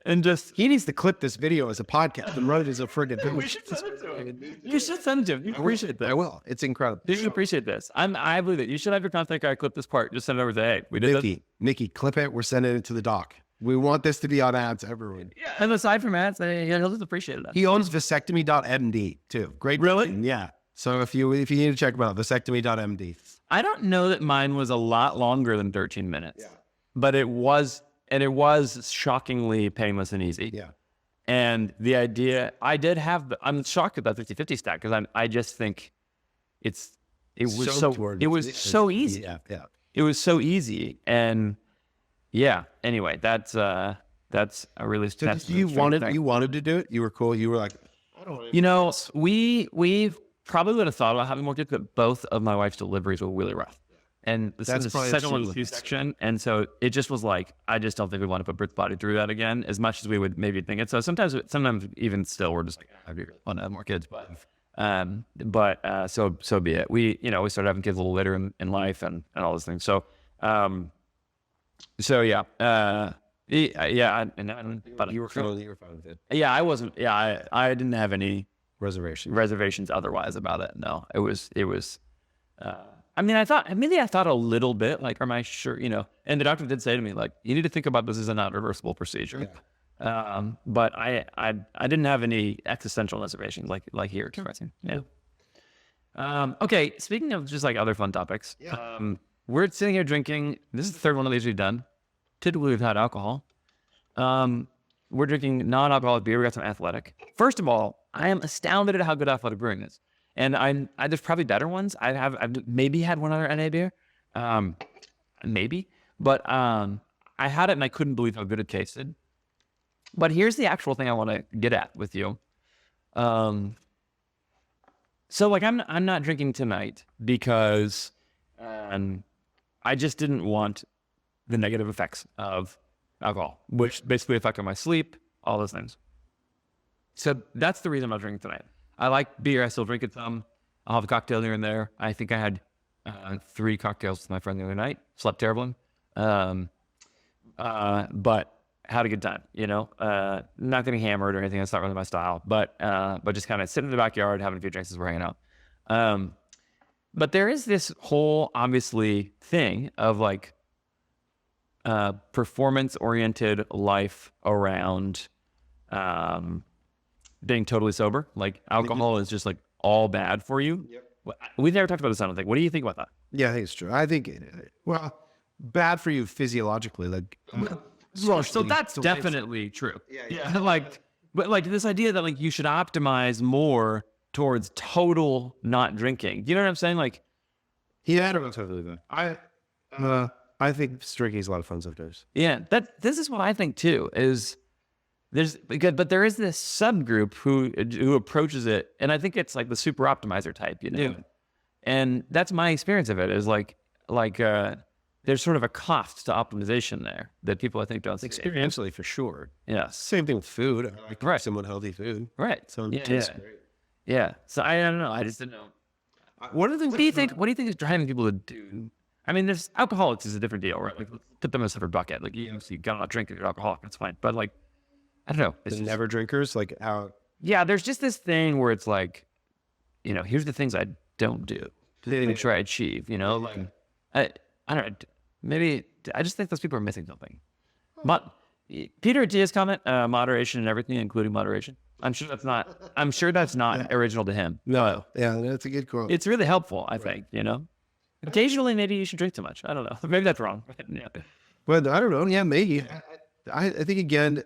And he needs to clip this video as a podcast and run it as a friggin' thing. We should send it to him. You should send it to him. You appreciate that. I will. It's incredible. You should appreciate this. I believe it. You should have your content guy clip this part. Just send it over to, hey, we did Nikki, clip it. We're sending it to the doc. We want this to be on ads everywhere. Yeah. And aside from ads, he'll just appreciate it. He owns vasectomy.md too. Great. Really? Yeah. So if you need to check him out, vasectomy.md. I don't know that mine was a lot longer than 13 minutes. Yeah. But it was shockingly painless and easy. Yeah. And the idea, I'm shocked at that 50-50 stack because I just think it was so easy. Yeah. It was so easy. And yeah, anyway, that's a really, so you wanted to do it? You were cool. You were like, I don't want to. We probably would have thought about having more kids, but both of my wife's deliveries were really rough. And this is a second C-section. And so it just was like, I just don't think we want to put Britt's body through that again as much as we would maybe think it. So sometimes even still, we're just like, I want to have more kids, but so be it. We started having kids a little later in life and all those things. So yeah. You were fine with it. Yeah, I wasn't. Yeah, I didn't have any reservations otherwise about it. No, it was. I thought a little bit like, am I sure? And the doctor did say to me, like, you need to think about this as a non-reversible procedure. Yeah. But I didn't have any existential reservations like here. Yeah. Okay. Speaking of just like other fun topics, we're sitting here drinking. This is the 3rd one of these we've done. Typically we've had alcohol. We're drinking non-alcoholic beer. We got some Athletic. First of all, I am astounded at how good Athletic Brewing is. And there's probably better ones. I've maybe had one other NA beer, maybe. But I had it and I couldn't believe how good it tasted. But here's the actual thing I want to get at with you. So like I'm not drinking tonight because I just didn't want the negative effects of alcohol, which basically affected my sleep, all those things. So that's the reason I'm not drinking tonight. I like beer. I still drink it some. I'll have a cocktail here and there. I think I had 3 cocktails with my friend the other night. Slept terribly. But had a good time, not getting hammered or anything. That's not really my style, but just kind of sitting in the backyard, having a few drinks as we're hanging out. But there is this whole obviously thing of like performance oriented life around being totally sober. Like alcohol is just like all bad for you. Yep. We've never talked about this, I don't think. What do you think about that? Yeah, I think it's true. I think, bad for you physiologically. Like, So that's definitely true. Yeah. But like this idea that like you should optimize more towards total not drinking. Do you know what I'm saying? Like, yeah, I don't know totally that. I think drinking is a lot of fun sometimes. yeah, this is what I think too. But there is this subgroup who approaches it, and I think it's like the super optimizer type, Yeah. And that's my experience of it. Is like there's sort of a cost to optimization there that people I think don't see. Experientially, for sure. Yeah. Same thing with food. I like Right. someone healthy food. Right. So Yeah. it's great. Yeah. So I don't know. I just didn't know. One of the things What do you think? What do you think is driving people to do? I mean, there's alcoholics is a different deal, right? Like, let's put them in a separate bucket. Like, you gotta not drink if you're alcoholic. That's fine. But like, I don't know. It's the just, never drinkers, like how yeah. There's just this thing where it's like, here's the things I don't do to make sure I achieve. Like, I don't know. Maybe I just think those people are missing something. Peter Diaz's comment, moderation and everything, including moderation. I'm sure that's not original to him. no. Yeah, that's a good quote. It's really helpful, I think, Occasionally, maybe you should drink too much. I don't know. Maybe that's wrong. Yeah. But I don't know. Yeah, maybe. I think again,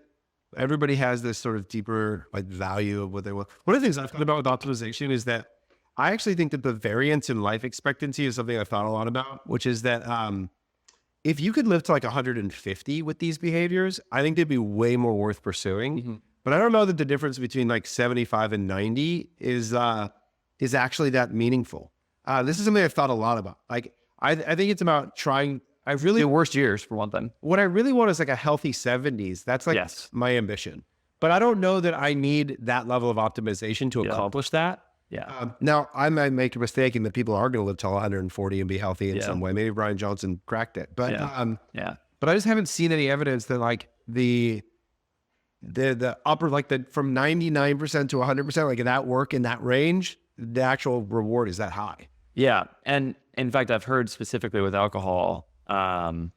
everybody has this sort of deeper like value of what they want. One of the things I've thought about with optimization is that I actually think that the variance in life expectancy is something I've thought a lot about, which is that if you could live to like 150 with these behaviors, I think they'd be way more worth pursuing. Mm-hmm. But I don't know that the difference between like 75 and 90 is actually that meaningful. This is something I've thought a lot about. Like, I think it's about trying. The worst years, for one thing. What I really want is like a healthy 70s. That's like my ambition. But I don't know that I need that level of optimization to accomplish that. Yeah. Now, I might make a mistake in that people are going to live till 140 and be healthy in some way. Maybe Brian Johnson cracked it. But but I just haven't seen any evidence that like the upper, like from 99% to 100%, like that work in that range, the actual reward is that high. Yeah. And in fact, I've heard specifically with alcohol, like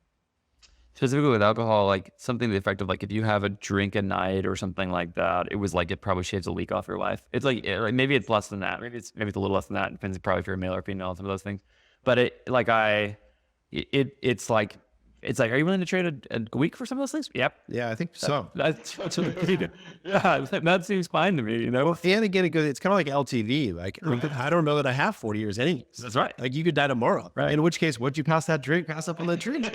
something to the effect of like, if you have a drink a night or something like that, it was like, it probably shaves a week off your life. It's like maybe it's less than that. Maybe it's a little less than that. It depends probably if you're a male or female, some of those things. But it's like, are you willing to trade a week for some of those things? Yep. Yeah, I think so. That's what we do. Yeah, that seems fine to me, Well, and again, it's kind of like LTV. Like, I don't know that I have 40 years anyways. That's right. Like, you could die tomorrow. Right. In which case, once you pass that drink, pass up on that drink.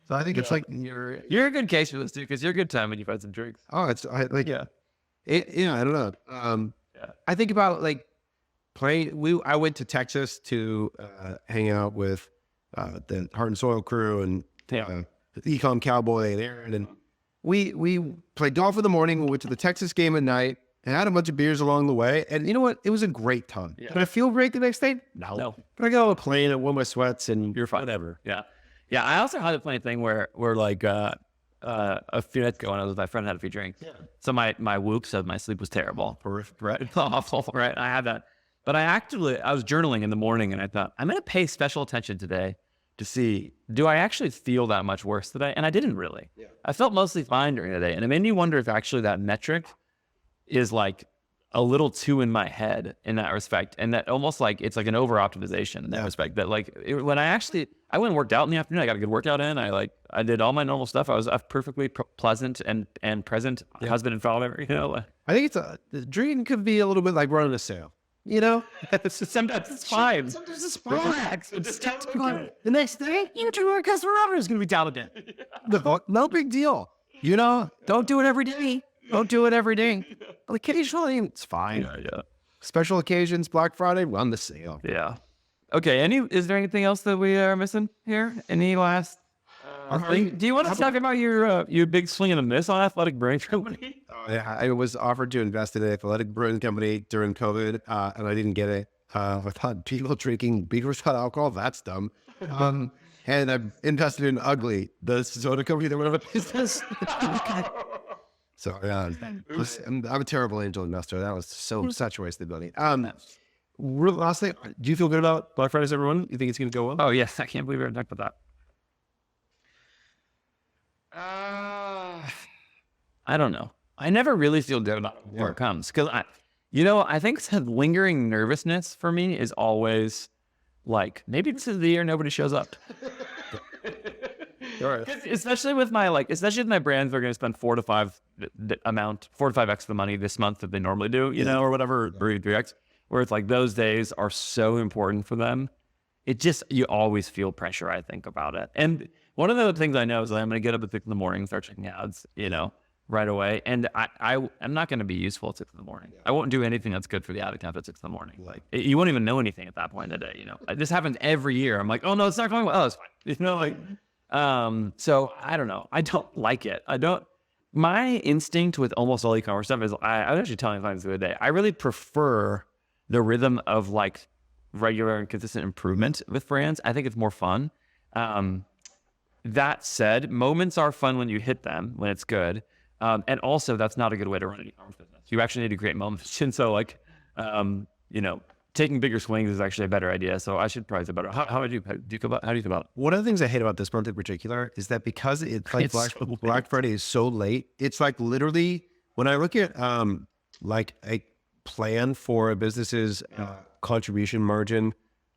So I think it's like you're a good case for this too, because you're a good time when you've had some drinks. Oh, I don't know. I think about like playing. I went to Texas to hang out with the Heart and Soil crew and the Ecom Cowboy and Aaron, and we played golf in the morning. We went to the Texas game at night and had a bunch of beers along the way. And you know what? It was a great time. Yeah. Did I feel great the next day? No. But I got on a plane and wore my sweats and You're fine. whatever. Yeah. Yeah. I also had a funny thing where like a few nights ago when I was with my friend, had a few drinks. Yeah. So my whoop said my sleep was terrible. Horrific. Right. Awful. Right. I had that. But I was journaling in the morning and I thought, I'm going to pay special attention today to see, do I actually feel that much worse today? And I didn't really. Yeah. I felt mostly fine during the day. And it made me wonder if actually that metric is like a little too in my head in that respect. And that almost like, it's like an over optimization in that respect, that like when I went and worked out in the afternoon, I got a good workout in. I did all my normal stuff. I was a perfectly pleasant and present husband and father, I think the drinking could be a little bit like running a sale. Sometimes it's fine. Sometimes it's relax. The next day, your customer order is going to be down a bit. No big deal. Don't do it every day. Don't do it every day. But occasionally, it's fine. Yeah. Special occasions, Black Friday, run the sale. Yeah. Okay. Is there anything else that we are missing here? Any last Do you want to talk about your big swing and a miss on Athletic Brewing Company? I was offered to invest in an athletic brewing company during COVID, and I didn't get it. I thought people drinking beer without alcohol, that's dumb. And I invested in Ugly, the soda company that went out of business. So yeah, I'm a terrible angel investor. That was such a waste of money. Last thing, do you feel good about Black Fridays, everyone? You think it's going to go well? Oh yes, I can't believe we haven't talked about that. I don't know. I never really feel good about it before it comes because I think some lingering nervousness for me is always like maybe this is the year nobody shows up. Especially with my brands that are going to spend 4 to 5x the money this month that they normally do, or whatever, 3x. Where it's like those days are so important for them. It just, you always feel pressure, I think, about it. And one of the things I know is that I'm going to get up at 6 in the morning and start checking ads, right away. And I'm not going to be useful at 6 in the morning. I won't do anything that's good for the ad account at 6 in the morning. Like you won't even know anything at that point in the day, This happens every year. I'm like, oh no, it's not going well. Oh, it's fine. So I don't know. I don't like it. My instinct with almost all e-commerce stuff is, I was actually telling clients the other day, I really prefer the rhythm of like regular and consistent improvement with brands. I think it's more fun. That said, moments are fun when you hit them, when it's good. And also that's not a good way to run an e-commerce business. You actually need to create moments. And so taking bigger swings is actually a better idea. So I should probably say better. How do you feel about it? One of the things I hate about this month in particular is that because it's like Black Friday is so late, it's like literally when I look at like a plan for a business's contribution margin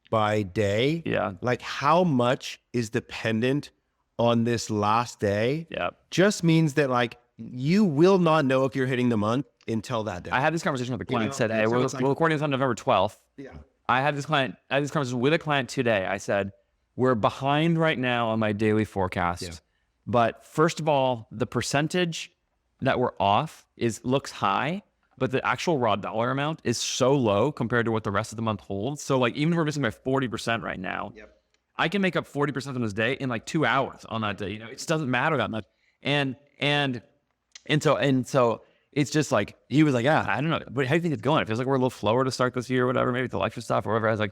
by day, like how much is dependent on this last day, just means that like you will not know if you're hitting the month until that day. I had this conversation with a client. Said, "Hey, we're recording this on November 12th." Yeah. I had this conversation with a client today. I said, "We're behind right now on my daily forecast, but first of all, the percentage that we're off looks high, but the actual raw dollar amount is so low compared to what the rest of the month holds. So like even if we're missing by 40% right now, I can make up 40% on this day in like 2 hours on that day. It just doesn't matter that much." And so it's just like, he was like, yeah, I don't know, but how do you think it's going? It feels like we're a little slower to start this year or whatever, maybe it's the lecture stuff or whatever. I was like,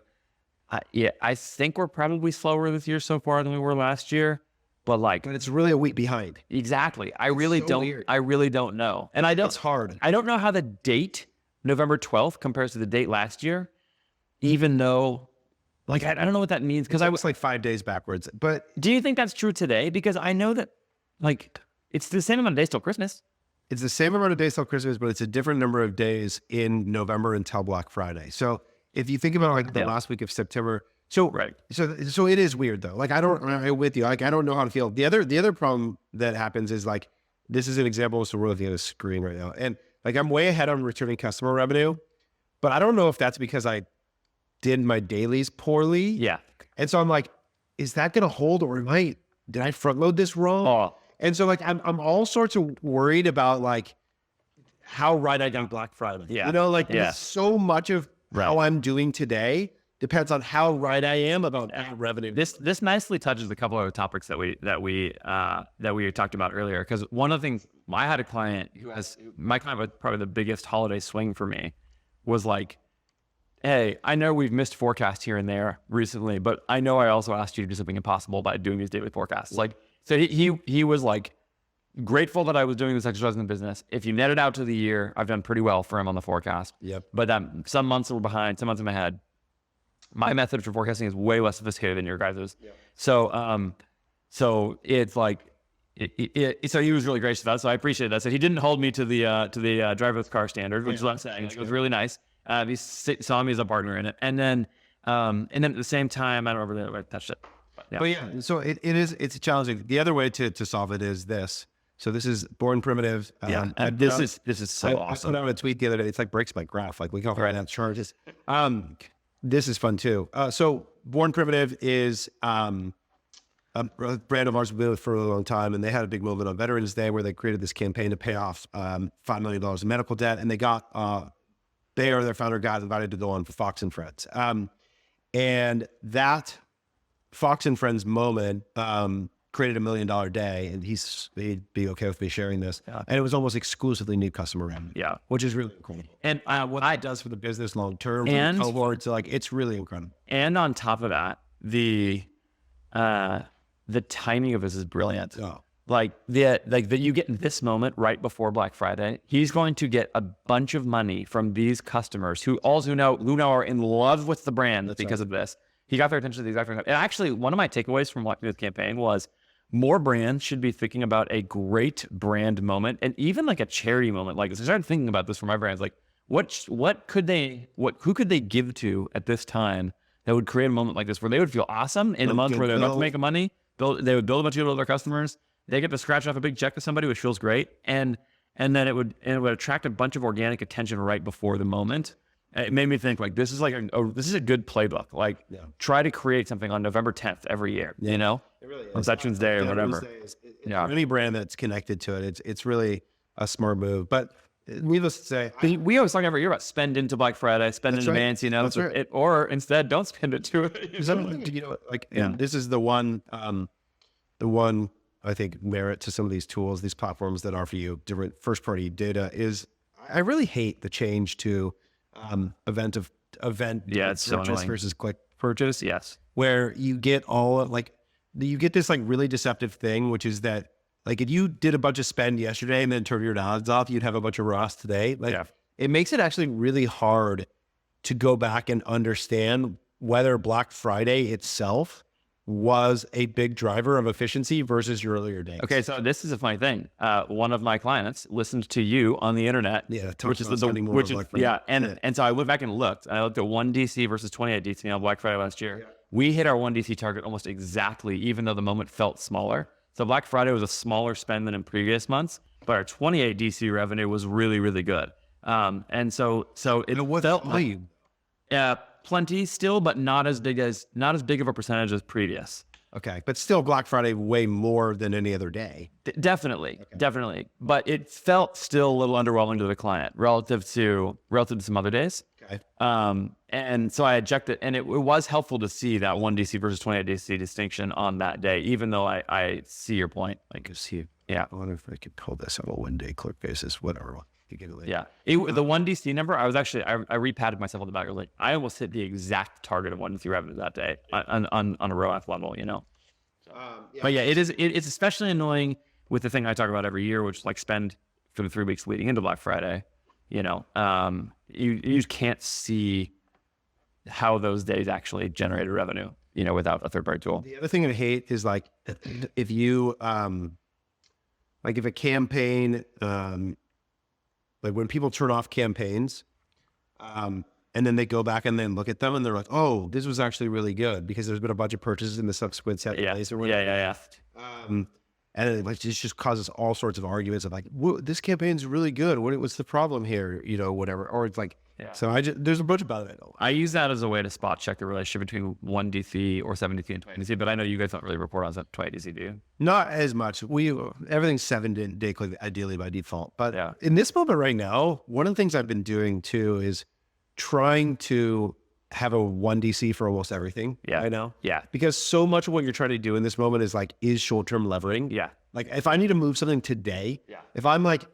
I think we're probably slower this year so far than we were last year, but it's really a week behind. Exactly. I really don't know. And it's hard. I don't know how the date, November 12th, compares to the date last year, even though I don't know what that means. Because I was like 5 days backwards, but do you think that's true today? Because I know that it's the same amount of days till Christmas. It's the same amount of days till Christmas, but it's a different number of days in November until Black Friday. So if you think about the last week of September, so it is weird though. I'm with you. I don't know how to feel. The other problem that happens is this is an example. So we're looking at a screen right now, and I'm way ahead on returning customer revenue, but I don't know if that's because I did my dailies poorly. Yeah, and so I'm like, is that going to hold, or did I front load this wrong? Oh. And so I'm all sorts of worried about how right I got Black Friday. Yeah. So much of how I'm doing today depends on how right I am about ad revenue. This nicely touches a couple of topics that we talked about earlier. Because one of the things, I had a client my client was probably the biggest holiday swing for me, was like, hey, I know we've missed forecasts here and there recently, but I know I also asked you to do something impossible by doing these daily forecasts. So he was grateful that I was doing this exercise in the business. If you net it out to the year, I've done pretty well for him on the forecast. Yep. But some months were behind, some months I'm ahead. My method for forecasting is way less sophisticated than your guys's. Yep. So it's so he was really gracious about it. So I appreciate that. So he didn't hold me to the driverless car standard, which is what I'm saying. It was really nice. He saw me as a partner in it. And then at the same time, I don't remember if I touched it. But so it's challenging. The other way to solve it is this. So this is Born Primitive. And this is so awesome. I put out a tweet the other day. It's breaks my graph. We can write down charges. This is fun too. So Born Primitive is a brand of ours we've been with for a really long time, and they had a big movement on Veterans Day where they created this campaign to pay off $5 million in medical debt, and they got their founder got invited to go on for Fox and Friends, and that Fox and Friends moment created $1 million day, and he'd be okay with me sharing this. And it was almost exclusively new customer revenue. Yeah. Which is really incredible. And What it does for the business long term, And- for the cohorts, like it's really incredible. and on top of that, the timing of this is brilliant. Oh. Like that you get this moment right before Black Friday. He's going to get a bunch of money from these customers who now are in love with the brand because of this. He got their attention at the exact right time. And actually, one of my takeaways from watching this campaign was more brands should be thinking about a great brand moment and even like a charity moment. Like, I started thinking about this for my brands. Like, who could they give to at this time that would create a moment like this where they would feel awesome in a month where they're about to make money. They would build a bunch of people to their customers. They get to scratch off a big check to somebody, which feels great, and then it would attract a bunch of organic attention right before the moment. It made me think like this is like this is a good playbook. Like try to create something on November 10th every year. You know, it really is. On Veterans Day or whatever. Any brand that's connected to it, it's really a smart move. But needless to say, we always talk every year about spend into Black Friday, spend in advance. You know, that's right. Or instead don't spend it to it. This is the one I think merit to some of these tools, these platforms that offer you different first party data is I really hate the change to event it's so purchase annoying. versus click Purchase, yes. where you get you get this like really deceptive thing, which is that like if you did a bunch of spend yesterday and then turned your ads off, you'd have a bunch of ROAS today. It makes it actually really hard to go back and understand whether Black Friday itself was a big driver of efficiency versus your earlier days. Okay, so this is a funny thing. One of my clients listened to you on the internet, which is and so I went back and looked. I looked at 1 DC versus 28 DC on Black Friday last year. Yeah. We hit our 1 DC target almost exactly, even though the moment felt smaller. So Black Friday was a smaller spend than in previous months, but our 28 DC revenue was really, really good. And so it felt like plenty still, but not as big of a percentage as previous. Okay, but still Black Friday way more than any other day. Definitely. But it felt still a little underwhelming to the client relative to some other days. Okay. And so I ejected, and it was helpful to see that 1 DC versus 28 DC distinction on that day, even though I see your point. Like, see, yeah. I wonder if I could pull this on a 1 day click basis, whatever. You get it later. Yeah. The 1 DC number, I repatted myself on the back. Like, I almost hit the exact target of 1 DC revenue that day on a ROAS level, you know? But yeah, it's especially annoying with the thing I talk about every year, which is like spend for the 3 weeks leading into Black Friday. You know, you just can't see how those days actually generated revenue, you know, without a third-party tool. The other thing I hate is like if you if a campaign like when people turn off campaigns and then they go back and then look at them and they're like, oh, this was actually really good because there's been a bunch of purchases in the subsequent 7 days or whatever. Yeah. And it just causes all sorts of arguments of like, this campaign's really good. What's the problem here? You know, whatever. Or it's like, so there's a bunch about it. I use that as a way to spot check the relationship between 1 DC or 7 DC and 20 DC, but I know you guys don't really report on 20 DC, do you? Not as much. Everything's 7 day click ideally by default. But in this moment right now, one of the things I've been doing too is trying to have a 1 DC for almost everything. Yeah. I know. Yeah. Because so much of what you're trying to do in this moment is short-term levering. Yeah. Like if I need to move something today, if I'm like,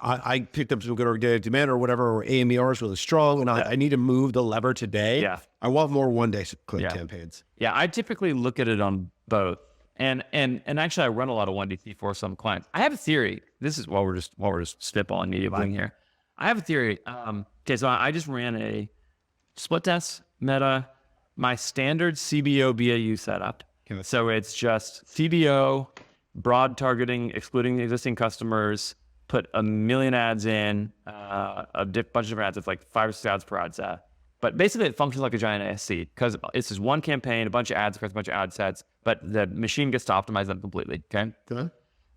I picked up some good organic demand or whatever, or AMER is really strong and I need to move the lever today. Yeah. I want more 1 day click campaigns. Yeah. I typically look at it on both. And actually I run a lot of 1 DC for some clients. I have a theory. This is while we're just spitballing media buying here. I have a theory. Okay. So I just ran a split test, meta, my standard CBO BAU setup. Okay. So it's just CBO, broad targeting, excluding the existing customers, put 1 million ads in, a bunch of different ads. It's like 5 or 6 ads per ad set. But basically it functions like a giant ASC because it's just one campaign, a bunch of ads across a bunch of ad sets, but the machine gets to optimize them completely. Okay.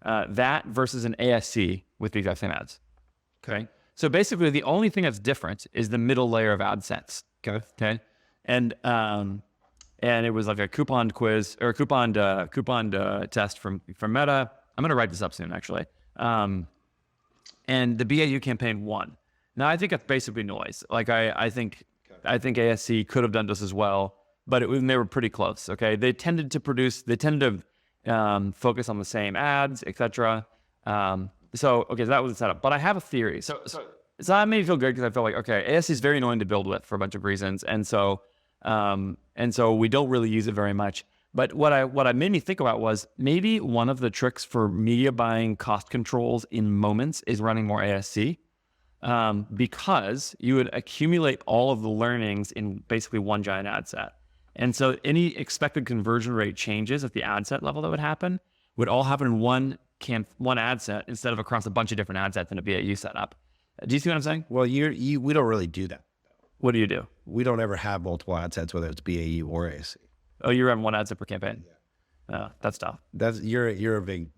That versus an ASC with the exact same ads. Okay. So basically the only thing that's different is the middle layer of ad sets. Okay. And it was like a couponed quiz or couponed test from Meta. I'm going to write this up soon, actually. And the BAU campaign won. Now I think that's basically noise. Like I think ASC could have done this as well, but they were pretty close. Okay. They tended to focus on the same ads, etc. So that was the setup. But I have a theory. So that made me feel good because I felt like, okay, ASC is very annoying to build with for a bunch of reasons, and so we don't really use it very much. But what I made me think about was maybe one of the tricks for media buying cost controls in moments is running more ASC, because you would accumulate all of the learnings in basically one giant ad set. And so any expected conversion rate changes at the ad set level that would happen would all happen in one ad set instead of across a bunch of different ad sets in a BAU setup. Do you see what I'm saying? Well, we don't really do that. What do you do? We don't ever have multiple ad sets, whether it's BAU or ASC. Oh, you run one ad set per campaign. Yeah. That's tough. You're a big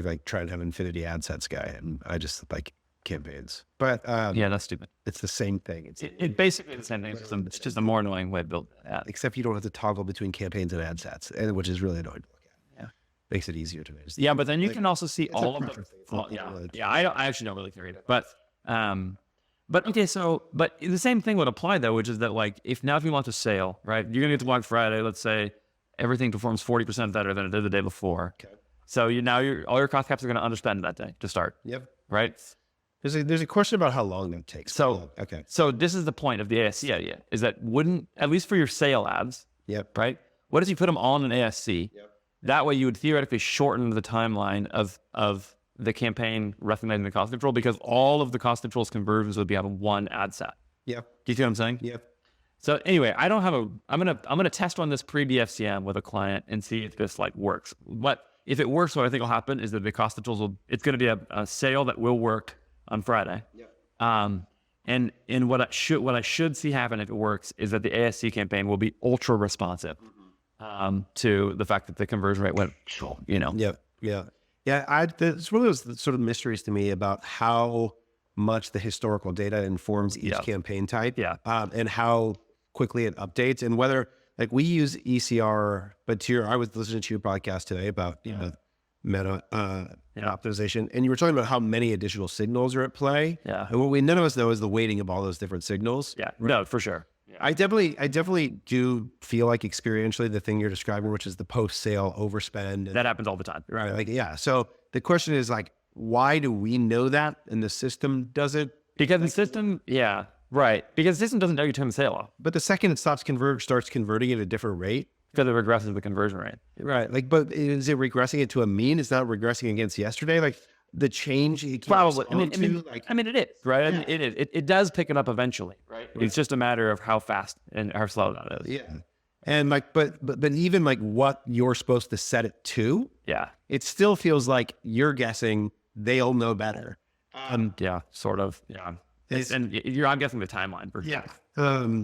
like try to have infinity ad sets guy, and I just like campaigns. But yeah, that's stupid. it's the same thing. It's basically the same thing. It's just a more annoying way to build that. Except you don't have to toggle between campaigns and ad sets, which is really annoying to look at. Yeah. Makes it easier to manage. Yeah, but then you can also see all of preference thing. It's the. not Yeah, really- yeah. I actually don't really care either. But okay, but the same thing would apply though, which is that like if you launch a sale, right? You're gonna get to Black Friday. Let's say everything performs 40% better than it did the day before. Okay. So all your cost caps are gonna underspend that day to start. Yep. Right. There's a question about how long that takes. So okay. So this is the point of the ASC idea: is that at least for your sale ads, Yep. right? What if you put them all in an ASC? Yep. That way you would theoretically shorten the timeline of the campaign recognizing the cost control, because all of the cost controls conversions would be out of one ad set. Yep. Do you see what I'm saying? Yep. So anyway, I'm gonna test on this pre-BFCM with a client and see if this like works. If it works, what I think will happen is that the cost controls it's gonna be a sale that will work on Friday. Yep. And what I should see happen if it works is that the ASC campaign will be ultra responsive to the fact that the conversion rate went, Yep. Yeah. Yeah. It's one of those sort of mysteries to me about how much the historical data informs each campaign type. Yeah. And how quickly it updates, and whether like we use ECR, but I was listening to your podcast today about meta optimization, and you were talking about how many additional signals are at play. Yeah. And what none of us know is the weighting of all those different signals. Yeah. No, for sure. I definitely do feel like experientially the thing you're describing, which is the post-sale overspend. That happens all the time. Right. Like, yeah. So the question is like, why do we know that and the system doesn't? Because the system, right. Because the system doesn't know you turn the sale off. But the second it starts converting at a different rate. Because it regresses the conversion rate. Right. Like, but is it regressing it to a mean? It's not regressing against yesterday. Like the change. Probably. I mean, it is, right? I mean, it is. It does pick it up eventually, right? It's just a matter of how fast and how slow that is. Yeah. And like, but even like what you're supposed to set it to, it still feels like you're guessing they'll know better. Yeah, sort of. Yeah. I'm guessing the timeline for sure. Yeah.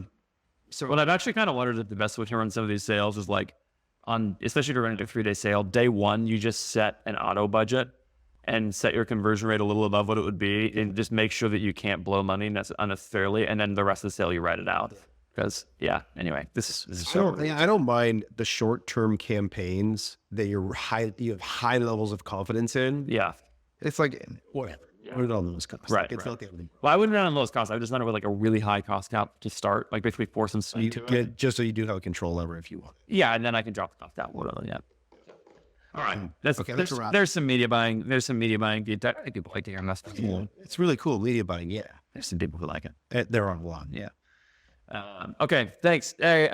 So what I've actually kind of wondered if the best way to run some of these sales is like especially if you're running a 3-day sale, day one, you just set an auto budget and set your conversion rate a little above what it would be, and just make sure that you can't blow money unnecessarily. And then the rest of the sale, you write it out. Because anyway, this is so. I don't mind the short-term campaigns that you have high levels of confidence in. Yeah. It's like, whatever. Put it on those costs. Right. It's right. not Well, I wouldn't run on those costs. I would just run it with like a really high cost cap to start, like basically force some speed to it. Just so you do have a control over if you want. Yeah, and then I can drop the cost down. Yeah. All right. That's a wrap. There's some media buying. There's some media buying. I think people like to hear that stuff. Yeah. It's really cool. Media buying. Yeah. There's some people who like it. There are a lot. Yeah. Okay. Thanks. Hey,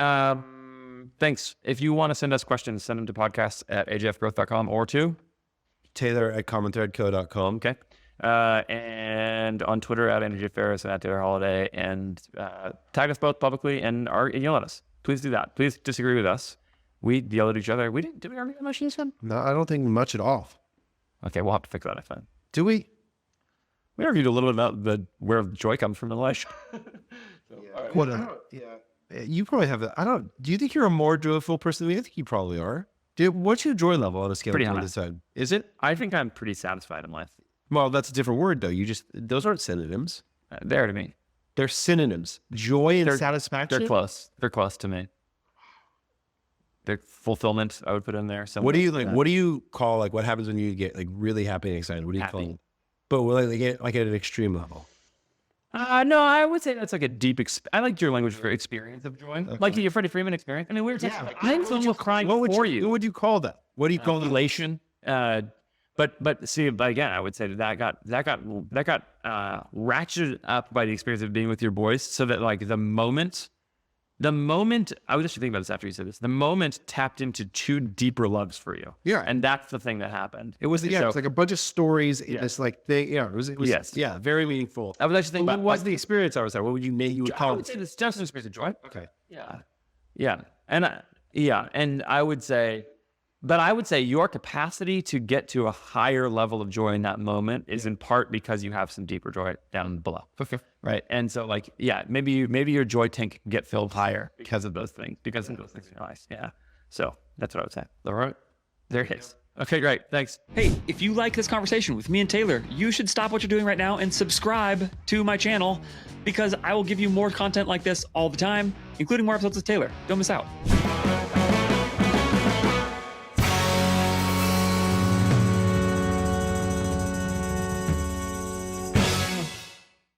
thanks. If you want to send us questions, send them to podcasts@ajfgrowth.com or to Taylor@commonthreadco.com. Okay. And on Twitter @EnergyFerris and @TaylorHoliday, and tag us both publicly and yell at us. Please do that. Please disagree with us. We yell at each other. Did we argue that much this one? No, I don't think much at all. Okay, we'll have to fix that, I find. Do we? We argued a little bit about where joy comes from in life. You probably have do you think you're a more joyful person than me? I think you probably are. What's your joy level on a scale Pretty of 1 high. to 10? Is it? I think I'm pretty satisfied in life. Well, that's a different word though. Those aren't synonyms. They're to me. They're synonyms. Joy and satisfaction. They're close. They're close to me. They're fulfillment, I would put in there. What do you like? What do you call like what happens when you get like really happy and excited? What do you call it? But like at an extreme level. No, I would say that's like a deep. I like your language for experience of joy, like your Freddie Freeman experience. I mean, we were talking. Like, I think someone was crying for What you. would you call that? What do you call elation? But see, but again, I would say that got ratcheted up by the experience of being with your boys, so that like the moment I was actually thinking about this after you said this. The moment tapped into 2 deeper loves for you. Yeah. And that's the thing that happened. It was it's like a bunch of stories in this like thing. Yeah, it was Yes. yeah, very meaningful. I was actually thinking What about was the experience I was there? What would you I call would it? say this just an experience of joy. Okay. Yeah. And I would say your capacity to get to a higher level of joy in that moment is in part because you have some deeper joy down below. Okay. Right. And so like, maybe your joy tank can get filled higher because of those things, in your life. Yeah. So that's what I would say. All right. There it is. Okay, great. Thanks. Hey, if you like this conversation with me and Taylor, you should stop what you're doing right now and subscribe to my channel, because I will give you more content like this all the time, including more episodes with Taylor. Don't miss out.